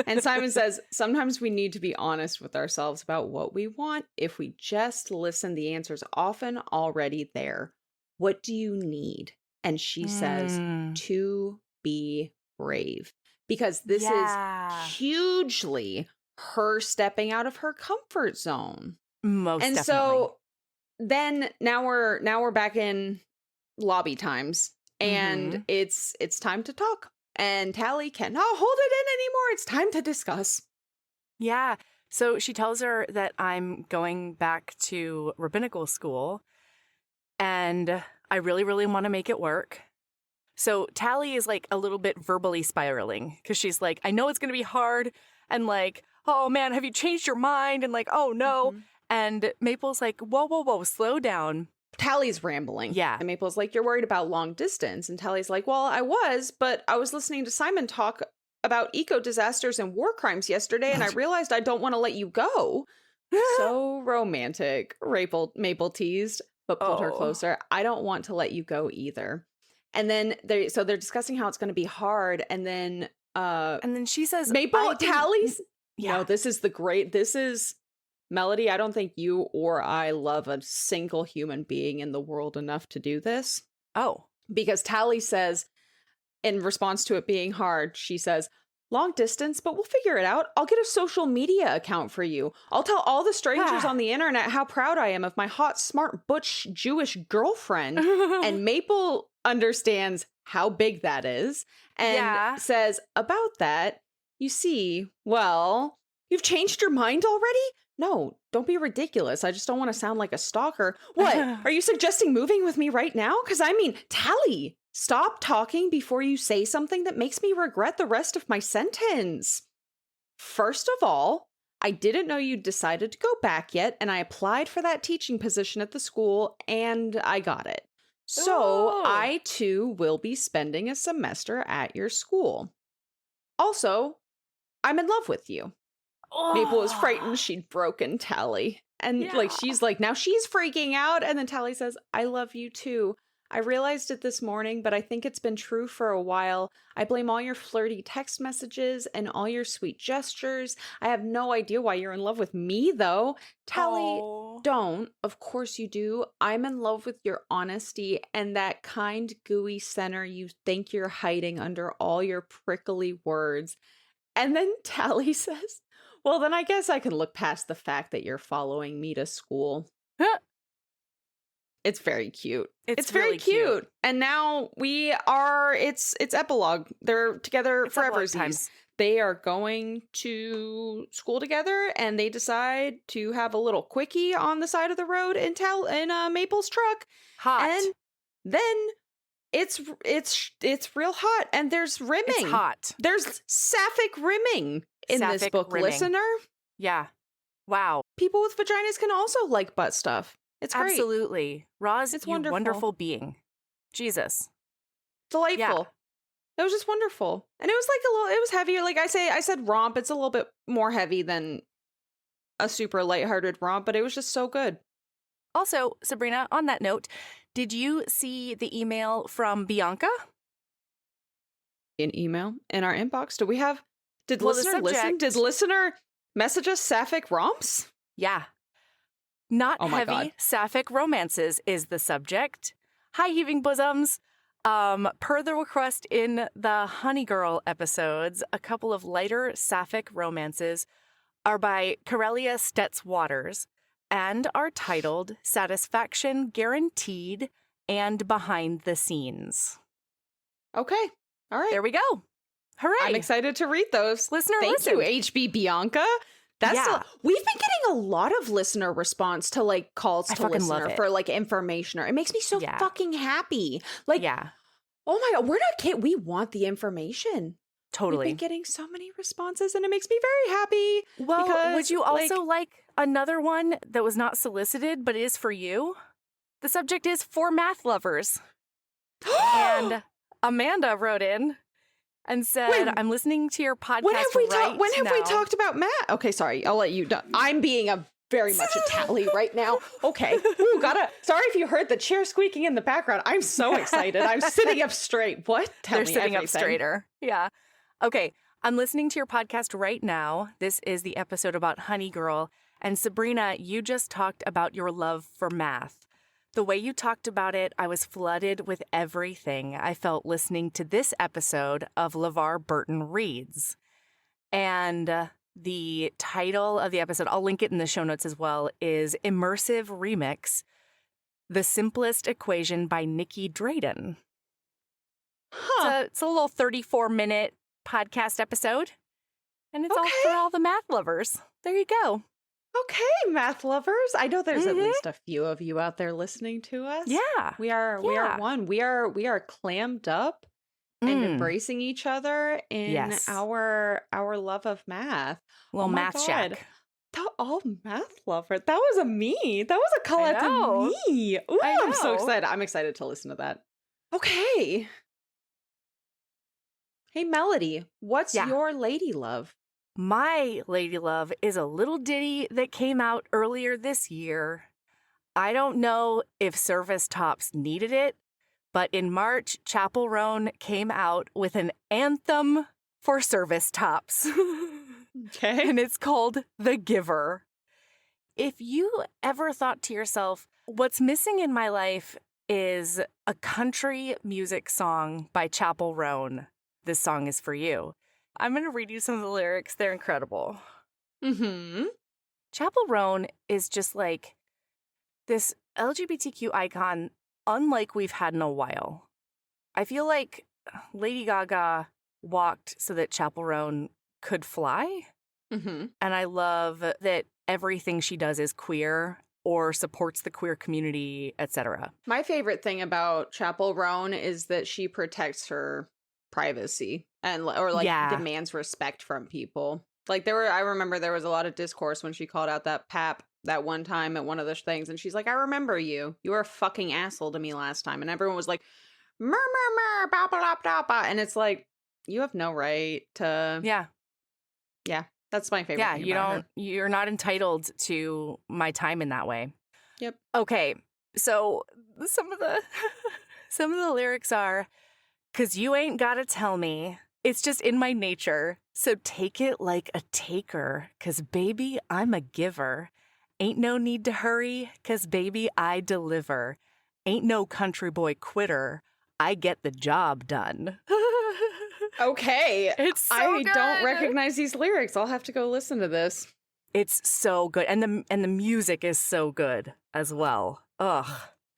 And Simon says, "Sometimes we need to be honest with ourselves about what we want. If we just listen, the answer's often already there. What do you need?" And she says, "To be brave." Because this is hugely her stepping out of her comfort zone. Most and definitely. So then now we're back in lobby times, and it's time to talk. And Tally cannot hold it in anymore. It's time to discuss. Yeah. So she tells her that I'm going back to rabbinical school, and I really, really want to make it work. So Tally is like a little bit verbally spiraling because she's like, I know it's going to be hard. And like, oh man, have you changed your mind? And like, oh no. And Maple's like, whoa, whoa, whoa, slow down. Tally's rambling. Yeah. And Maple's like, "You're worried about long distance." And Tally's like, "Well, I was, but I was listening to Simon talk about eco disasters and war crimes yesterday, and I realized I don't want to let you go." So romantic, Maple teased, but pulled her closer. "I don't want to let you go either." And then they're discussing how it's going to be hard, and then she says, Tally's, yeah. No, this is Melody, I don't think you or I love a single human being in the world enough to do this. Oh. Because Tally says, in response to it being hard, she says, "Long distance, but we'll figure it out. I'll get a social media account for you. I'll tell all the strangers on the internet how proud I am of my hot, smart, butch, Jewish girlfriend." And Maple understands how big that is and says, "About that, you see, well, you've changed your mind already? No, don't be ridiculous. I just don't want to sound like a stalker. What? Are you suggesting moving with me right now? Because I mean, Tally, stop talking before you say something that makes me regret the rest of my sentence. First of all, I didn't know you'd decided to go back yet, and I applied for that teaching position at the school, and I got it. So I, too, will be spending a semester at your school. Also, I'm in love with you." Maple was frightened she'd broken Tally. And she's like, now she's freaking out. And then Tally says, "I love you too. I realized it this morning, but I think it's been true for a while. I blame all your flirty text messages and all your sweet gestures. I have no idea why you're in love with me, though." Tally, don't. Of course you do. I'm in love with your honesty and that kind, gooey center you think you're hiding under all your prickly words. And then Tally says, "Well, then I guess I can look past the fact that you're following me to school." It's very cute. It's very really cute. And now it's epilogue. They're together forever. They are going to school together, and they decide to have a little quickie on the side of the road in Maple's truck. Hot. And then it's real hot, and there's rimming. It's hot. There's sapphic rimming in this book, listener. Yeah. Wow. People with vaginas can also like butt stuff. It's great. Absolutely. Roz, it's you wonderful. Wonderful being. Jesus. Delightful. Yeah. It was just wonderful. And it was like it was heavier. Like I said romp. It's a little bit more heavy than a super lighthearted romp, but it was just so good. Also, Sabrina, on that note, did you see the email from Bianca? An email in our inbox? Did listener listen? Did listener message us sapphic romps? Yeah. Not heavy God. sapphic romances is the subject. Hi, heaving bosoms. Per the request in the Honey Girl episodes, a couple of lighter sapphic romances are by Corellia Stetz Waters and are titled Satisfaction Guaranteed and Behind the Scenes. Okay. All right. There we go. Hooray. I'm excited to read those. Listener, Thank you, HB Bianca. We've been getting a lot of listener response to like calls I to fucking love listener it. for like information. It makes me so Yeah. fucking happy. Like, Yeah, oh my God, we're not kidding. We want the information. totally. We've been getting so many responses and it makes me very happy. Well, because, would you also like another one that was not solicited but is for you? The subject is for math lovers. And Amanda wrote in and said, Wait, I'm listening to your podcast when have we now. talked about Matt? Okay, sorry. I'll let you do. I'm being a very much a tally right now. Okay. Ooh, sorry if you heard the chair squeaking in the background. I'm so excited. I'm sitting up straight. What? They're sitting up straighter. Yeah. Okay. I'm listening to your podcast right now. This is the episode about Honey Girl. And Sabrina, you just talked about your love for math. The way you talked about it, I was flooded with everything I felt listening to this episode of LeVar Burton Reads. And the title of the episode, I'll link it in the show notes as well, is Immersive Remix, The Simplest Equation by Nikki Drayden. Huh. It's a little 34-minute podcast episode, and it's all Okay. for all the math lovers. There you go. Okay, math lovers. I know there's at Mhm. least a few of you out there listening to us. Yeah. We are one. We are clammed up and Mm. embracing each other in Yes. our love of math. Little Oh my math God. shack. All math lovers. That was a me. That was a call I out know. to me. Ooh, I I'm so know. excited. I'm excited to listen to that. Okay. Hey, Melody, what's Yeah. your lady love? My lady love is a little ditty that came out earlier this year. I don't know if Service Tops needed it, but in March, Chapel Roan came out with an anthem for Service Tops. Okay. And it's called The Giver. If you ever thought to yourself, what's missing in my life is a country music song by Chapel Roan, this song is for you. I'm going to read you some of the lyrics. They're incredible. Mm-hmm. Chapel Roan is just like this LGBTQ icon unlike we've had in a while. I feel like Lady Gaga walked so that Chapel Roan could fly. Mm-hmm. And I love that everything she does is queer or supports the queer community, etc. My favorite thing about Chapel Roan is that she protects her privacy and Yeah. demands respect from people. Like I remember there was a lot of discourse when she called out that pap that one time at one of those things, and she's like, "I remember you. You were a fucking asshole to me last time," and everyone was like, "Mur mur mur, ba ba ba ba ba," and it's like, you have no right to. Yeah. That's my favorite. Yeah, thing you about don't, you're not entitled to my time in that way. Yep. Okay, so some of the some of the lyrics are, "'Cause you ain't gotta tell me, it's just in my nature, so take it like a taker, 'cause baby, I'm a giver. Ain't no need to hurry, 'cause baby, I deliver. Ain't no country boy quitter, I get the job done." Okay. It's so I good. don't recognize these lyrics. I'll have to go listen to this. It's so good. And the music is so good as well. Ugh.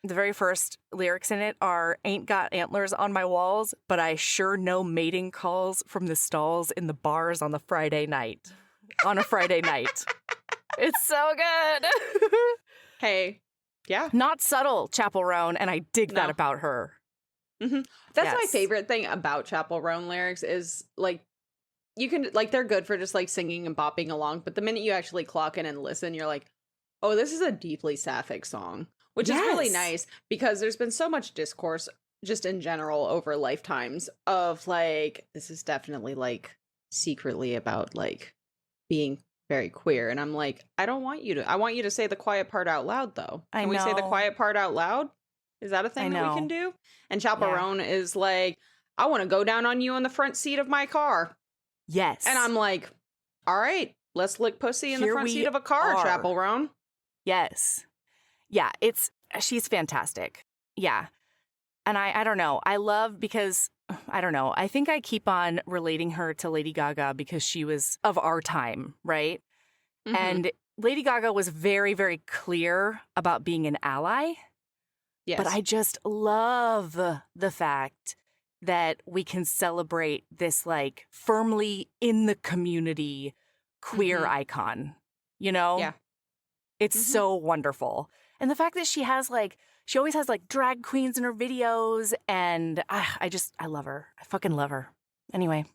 The very first lyrics in it are, "Ain't got antlers on my walls, but I sure know mating calls from the stalls in the bars on the Friday night." On a Friday night. It's so good. Hey. Yeah. Not subtle, Chapel Roan, and I dig that No. about her. Mm-hmm. That's my Yes. favorite thing about Chapel Roan lyrics is like you can like they're good for just like singing and bopping along, but the minute you actually clock in and listen, you're like, oh, this is a deeply sapphic song, which is really Yes. nice because there's been so much discourse just in general over lifetimes of like this is definitely like secretly about like being very queer, and I'm like, I want you to say the quiet part out loud though. I Can we say the know. quiet part out loud? Is that a thing that we can know. do? And Chapel Yeah. Roan is like, I want to go down on you in the front seat of my car. Yes. And I'm like, all right, let's lick pussy in the Here front we seat of a car, are. Chapel Roan. Yes. Yeah, she's fantastic. Yeah. And I don't know. I love because, I don't know. I think I keep on relating her to Lady Gaga because she was of our time, right? Mhm. And Lady Gaga was very, very clear about being an ally. Yes. But I just love the fact that we can celebrate this like firmly in the community queer icon, you know? Yeah. It's so wonderful. And the fact that she always has like drag queens in her videos, and I love her. I fucking love her. Anyway.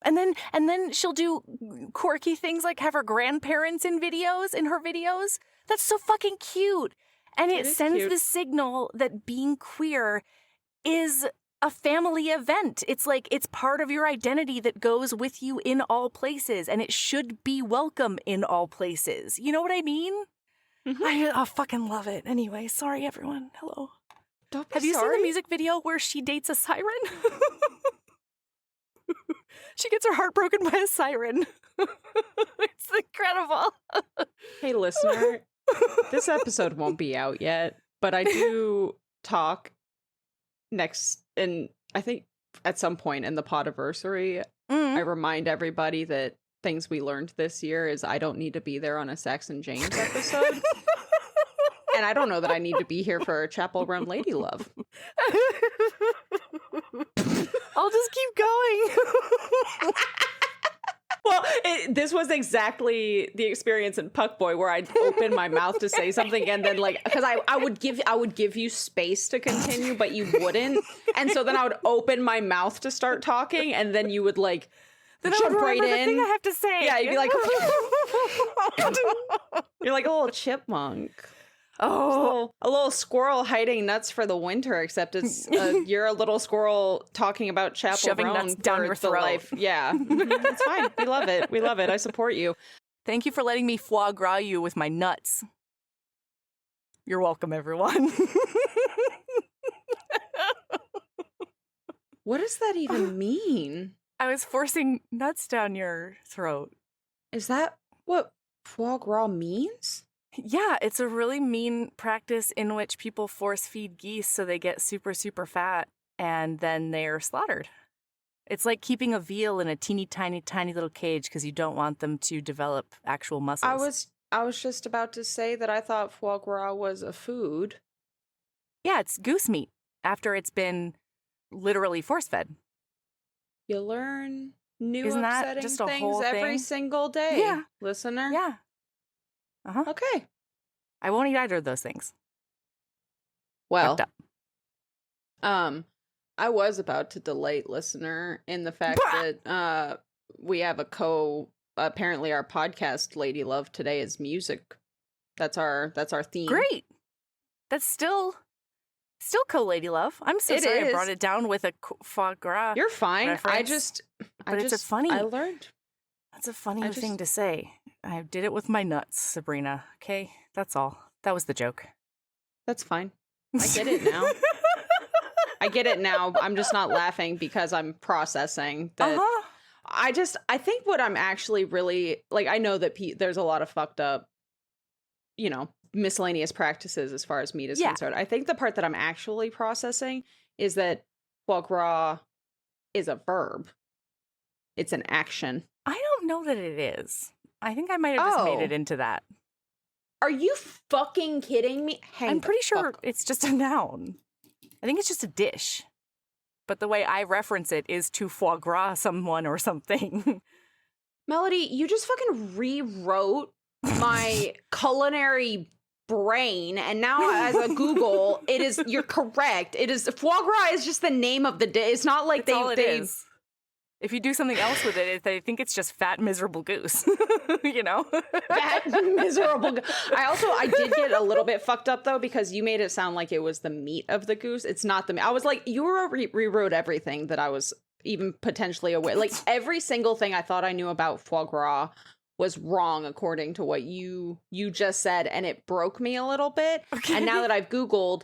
And then she'll do quirky things like have her grandparents in her videos. That's so fucking cute. And it sends cute. the signal that being queer is a family event. It's like it's part of your identity that goes with you in all places, and it should be welcome in all places. You know what I mean? I fucking love it. Anyway, sorry everyone. Hello. Don't be Have you sorry. seen the music video where she dates a siren? She gets her heart broken by a siren. It's incredible. Hey, listener, this episode won't be out yet, but I do talk next, and I think at some point in the podiversary, I remind everybody that things we learned this year is I don't need to be there on a Saxon James episode. And I don't know that I need to be here for a Chapel Run Lady Love. I'll just keep going. Well, this was exactly the experience in Puckboy where I'd open my mouth to say something and then because I would give you space to continue, but you wouldn't. And so then I would open my mouth to start talking and then you would jump right in. The thing I have to say. Yeah, you'd be like, you're like a little chipmunk. Oh, a little squirrel hiding nuts for the winter, except it's you're a little squirrel talking about Chapel shoving Roan nuts down for your the throat. life. Yeah, it's fine. We love it. We love it. I support you. Thank you for letting me foie gras you with my nuts. You're welcome, everyone. What does that even mean? I was forcing nuts down your throat. Is that what foie gras means? Yeah, it's a really mean practice in which people force feed geese so they get super, super fat and then they're slaughtered. It's like keeping a veal in a teeny tiny, tiny little cage because you don't want them to develop actual muscles. I was just about to say that I thought foie gras was a food. Yeah, it's goose meat after it's been literally force fed. You learn new Isn't that upsetting just a things whole every thing? single day. Yeah. Listener. Yeah. Uh-huh. Okay. I won't eat either of those things. Well, Fucked up. I was about to delight listener in the fact that we have apparently our podcast Lady Love today is music. That's our theme. Great. That's still co-lady love. I'm so It sorry is. I brought it down with a foie gras. You're fine. reference. I learned. That's a funny thing to say. I did it with my nuts, Sabrina. Okay? That's all. That was the joke. That's fine. I get it now. I get it now. I'm just not laughing because I'm processing that. I think what I'm actually really I know that there's a lot of fucked up, miscellaneous practices as far as meat is concerned. I think the part that I'm actually processing is that foie gras is a verb. It's an action. I don't know that it is. I think I might have just made it into that. Are you fucking kidding me? I'm pretty sure it's just a noun. I think it's just a dish. But the way I reference it is to foie gras someone or something. Melody, you just fucking rewrote my culinary brain, and now as a Google, you're correct. It is foie gras is just the name of the dish. It's not like all it is. If you do something else with it, they think it's just fat, miserable goose. Fat, miserable. I did get a little bit fucked up though because you made it sound like it was the meat of the goose. It's not the meat. I was like, you rewrote everything that I was even potentially aware. Like every single thing I thought I knew about foie gras was wrong according to what you just said, and it broke me a little bit. Okay. And now that I've Googled,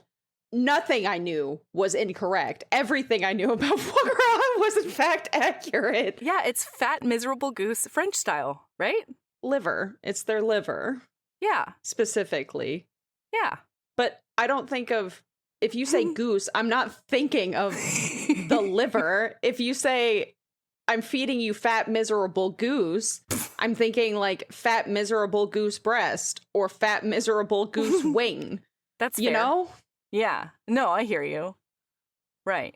nothing I knew was incorrect. Everything I knew about foie gras was in fact accurate. Yeah, it's fat, miserable goose, French style, right? Liver. It's their liver. Yeah. Specifically. Yeah. But I don't think of, if you say goose, I'm not thinking of the liver. If you say, I'm feeding you fat, miserable goose, I'm thinking like fat, miserable goose breast or fat, miserable goose wing. That's fair. You know? Yeah. No, I hear you. Right.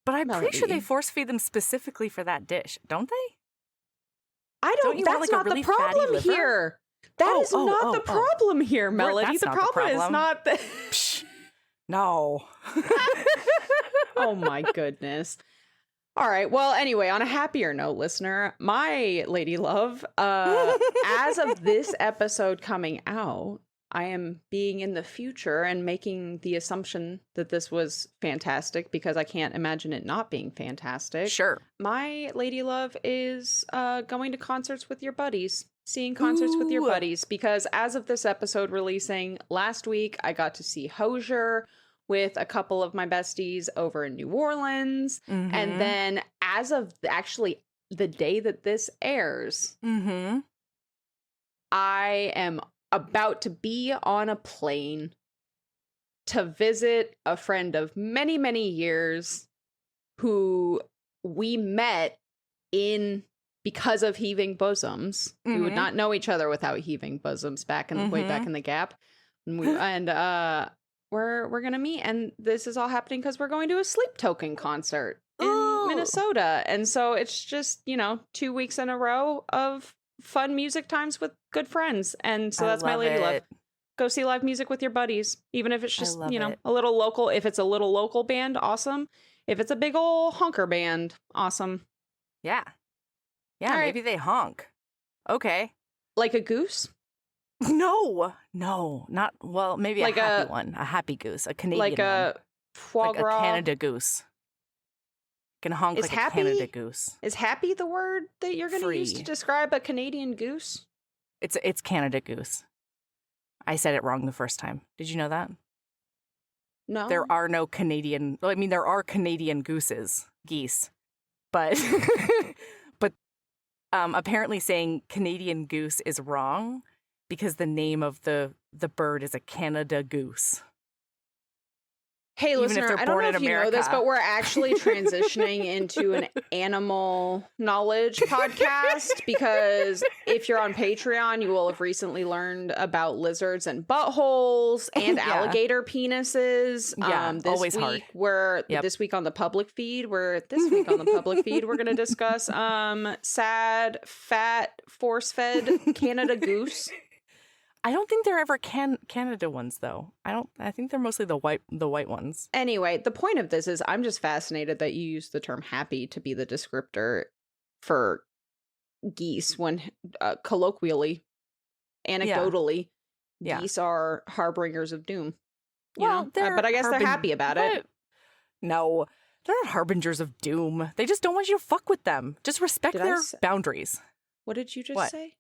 But I'm pretty sure they force feed them specifically for that dish, don't they? I Don't don't. you want, That's like, a not really the fatty problem liver? here. That is not the problem here, Melody. That's The not the problem is problem. not the. Psh, no. Oh my goodness. All right. Well, anyway, on a happier note, listener, my lady love, as of this episode coming out, I am being in the future and making the assumption that this was fantastic because I can't imagine it not being fantastic. Sure. My lady love is going to concerts with your buddies, seeing concerts with your Ooh. buddies, because as of this episode releasing last week, I got to see Hozier with a couple of my besties over in New Orleans. Mm-hmm. And then as of actually the day that this airs, Mm-hmm. I am about to be on a plane to visit a friend of many, many years who we met because of Heaving Bosoms. We would Mhm. not know each other without Heaving Bosoms way back in the Gap. We're gonna meet, and this is all happening because we're going to a Sleep Token concert in Ooh. Minnesota. And so it's just, 2 weeks in a row of fun music times with good friends. And so that's my lady love. Go see live music with your buddies, even if it's just, love it. a little local. If it's a little local band, awesome. If it's a big old honker band, awesome. Yeah. Yeah, All right. maybe they honk. Okay. Like a goose? No, not, well, maybe Like a happy a- one, a happy goose, a Canadian Like a one. foie Like gras? a Canada goose. Can honk Is like happy? a Canada goose. Is happy the word that you're going to use to Free. describe a Canadian goose? It's Canada goose. I said it wrong the first time. Did you know that? No. There are no Canadian, well, I mean, there are Canadian geese, but but apparently saying Canadian goose is wrong because the name of the bird is a Canada goose. Hey, Even if listener, they're I don't born know in if you know this, America. but we're actually transitioning into an animal knowledge podcast because if you're on Patreon, you will have recently learned about lizards and buttholes and Yeah. alligator penises. Yeah, This always week, hard. Yep. This week on the public feed, we're going to discuss sad, fat, force-fed Canada goose. I don't think they're ever Canada ones though. I think they're mostly the white ones. Anyway, the point of this is I'm just fascinated that you use the term happy to be the descriptor for geese when colloquially, anecdotally, Yeah. geese are harbingers of doom. You Well, know? they're But I guess they're happy about it. No, they're not harbingers of doom. They just don't want you to fuck with them. Just respect Did I their s- boundaries. What did you just What? say?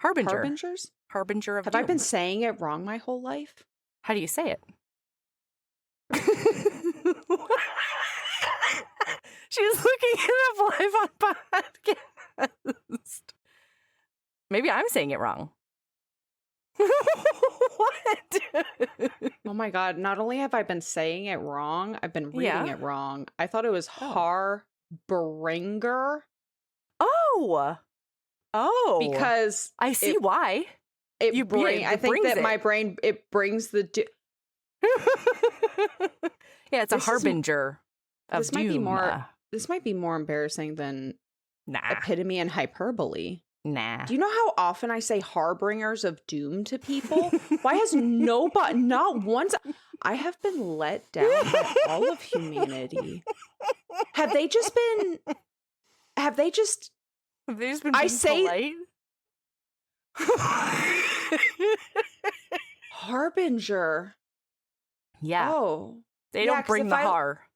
Harbinger. Harbingers? Harbinger of Have doom. I been saying it wrong my whole life? How do you say it? She's looking it up live on podcast. Maybe I'm saying it wrong. What? Oh my god, not only have I been saying it wrong, I've been reading Yeah. it wrong. I thought it was Oh. harbinger Oh. because I see why. it You- bring. yeah, I it think brings that it. my brain brings the. Yeah, it's a This is- harbinger of this might be doom. more- This might be more embarrassing than Nah. epitome and hyperbole. Nah. Do you know how often I say harbingers of doom to people? Why has nobody, not once, I have been let down by all of humanity. Have they just been? Have they just been I being say- polite? Harbinger. Yeah. Oh. They yeah, don't 'cause bring if the I- har.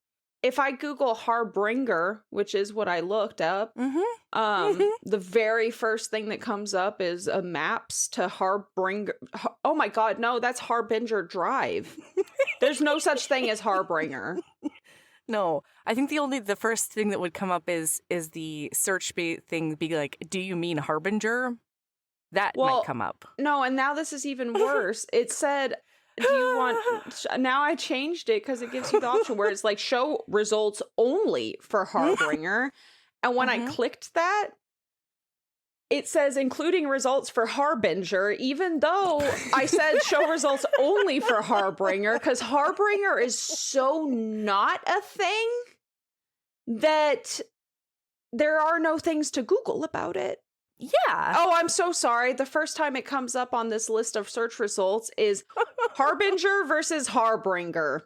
If I Google harbinger, which is what I looked up, Mm-hmm. the very first thing that comes up is a maps to Harbinger. Oh my god, no, that's Harbinger Drive. There's no such thing as Harbinger. No, I think the first thing that would come up is the search thing be like, do you mean harbinger? That Well, might come up. No, and now this is even worse. It said, do you want, now I changed it because it gives you the option where it's like show results only for Harbinger. And when I Mhm. clicked that, it says including results for Harbinger, even though I said show results only for Harbinger, because Harbinger is so not a thing that there are no things to Google about it. Yeah. Oh, I'm so sorry. The first time it comes up on this list of search results is harbinger versus harbinger.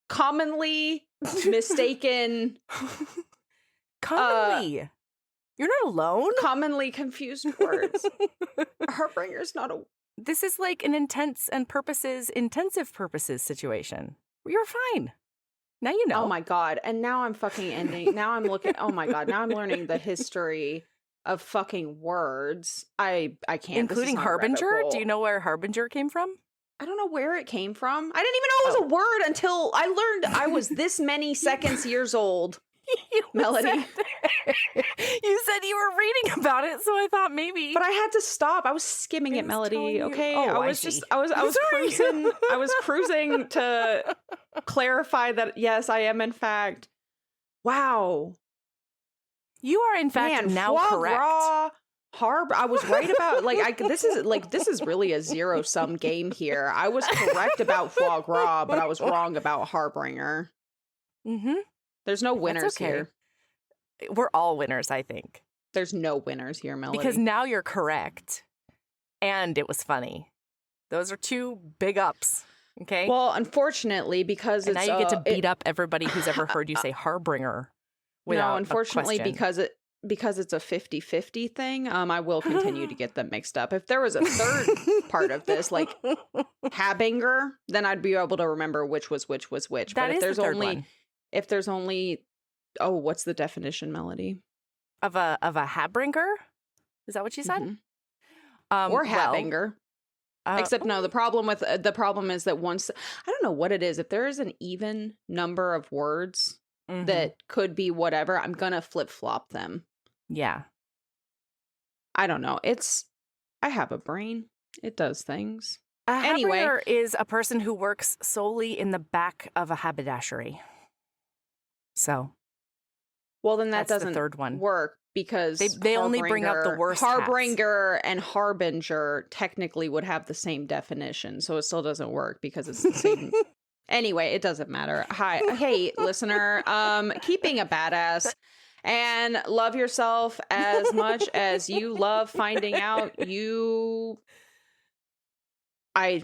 Commonly mistaken. Commonly. You're not alone. Commonly confused words. Harbinger's not a... This is like an intensive purposes situation. You're fine. Now you know. Oh my God. And now I'm fucking ending. Now I'm looking. Oh my God. Now I'm learning the history of fucking words. I can't. Including harbinger? Do you know where harbinger came from? I don't know where it came from. I didn't even know it was a word until I learned I was this many seconds years old. Melody. You said you were reading about it, so I thought maybe. But I had to stop. I was skimming it, Melody. Okay. Oh, I was cruising. I was cruising to clarify that yes, I am in fact. Wow. You are in fact now correct. I was right about this is really a zero-sum game here. I was correct about foie gras, but I was wrong about harbinger. Mm-hmm. There's no winners here. We're all winners, I think. There's no winners here, Melody. Because now you're correct. And it was funny. Those are two big ups. Okay? Well, unfortunately, because and now you get to beat up everybody who's ever heard you say harbinger. No, unfortunately, because it's a 50-50 thing, I will continue to get them mixed up. If there was a third part of this, like habinger, then I'd be able to remember which was which. That is the third one. If there's only, what's the definition, Melody? Of a habringer? Is that what you said? Mm-hmm. Or habinger. Except no, the problem is that once, I don't know what it is. If there is an even number of words that could be whatever, I'm gonna flip-flop them. Yeah. I don't know. I have a brain. It does things. Anyway, habringer is a person who works solely in the back of a haberdashery. So, well, then that doesn't the third one. work because they only bring up the worst. Harbinger and harbinger technically would have the same definition, so it still doesn't work because it's the same. Anyway, it doesn't matter. Hey, listener, keeping a badass and love yourself as much as you love finding out you are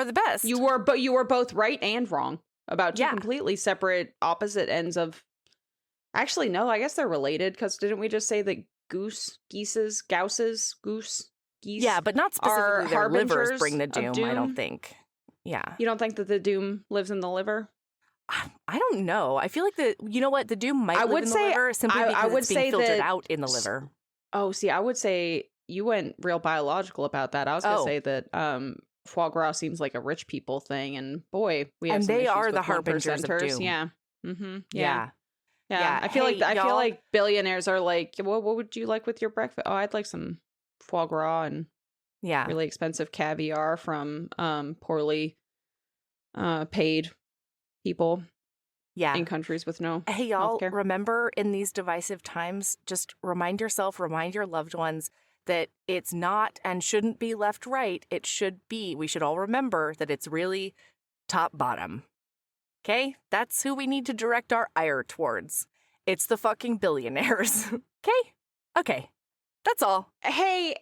the best. You were both right and wrong about two completely separate opposite ends of. Actually, no, I guess they're related because didn't we just say that geese? Yeah, but not specifically their livers bring the doom, I don't think. Yeah. You don't think that the doom lives in the liver? I don't know. I feel like the doom might live in the liver simply because it's being filtered out in the liver. Oh, see, I would say you went real biological about that. I was going to say that foie gras seems like a rich people thing, and boy, we have some issues are with the harbingers of doom. Yeah. Mm-hmm. Yeah. I feel like billionaires are like, what would you like with your breakfast? Oh, I'd like some foie gras and really expensive caviar from poorly paid people in countries with no Hey, y'all, healthcare. Remember in these divisive times, just remind yourself, remind your loved ones that it's not and shouldn't be left right. It should be. We should all remember that it's really top bottom. Okay? That's who we need to direct our ire towards. It's the fucking billionaires. Okay. That's all. Hey,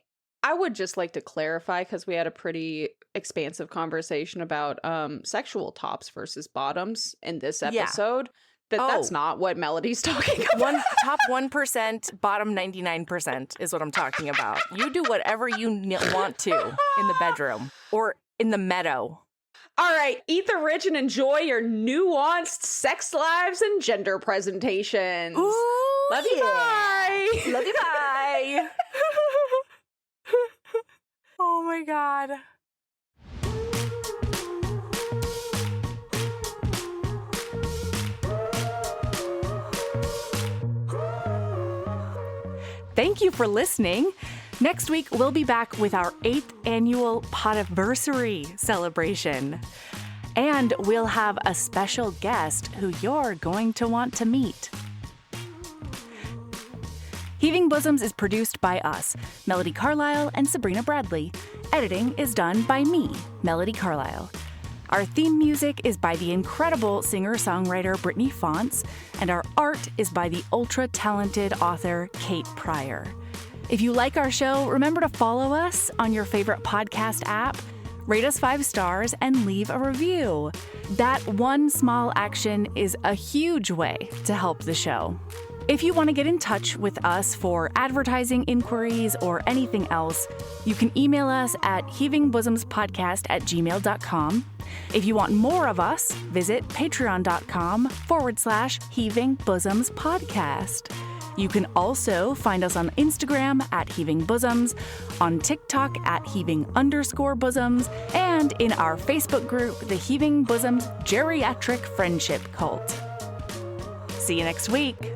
I would just like to clarify, because we had a pretty expansive conversation about sexual tops versus bottoms in this episode. That's not what Melody's talking about. Top 1%, bottom 99% is what I'm talking about. You do whatever you want to in the bedroom or in the meadow. All right, eat the rich and enjoy your nuanced sex lives and gender presentations. Ooh, love you, bye. Love you, bye. Oh my God. Thank you for listening. Next week, we'll be back with our 8th annual Potiversary celebration. And we'll have a special guest who you're going to want to meet. Heaving Bosoms is produced by us, Melody Carlisle and Sabrina Bradley. Editing is done by me, Melody Carlisle. Our theme music is by the incredible singer-songwriter Brittany Fonts, and our art is by the ultra-talented author Kate Pryor. If you like our show, remember to follow us on your favorite podcast app, rate us 5 stars, and leave a review. That one small action is a huge way to help the show. If you want to get in touch with us for advertising inquiries or anything else, you can email us at heavingbosomespodcast@gmail.com. If you want more of us, visit patreon.com/heavingbosomspodcast. You can also find us on Instagram at Heaving Bosoms, on TikTok at Heaving_Bosoms, and in our Facebook group, the Heaving Bosoms Geriatric Friendship Cult. See you next week.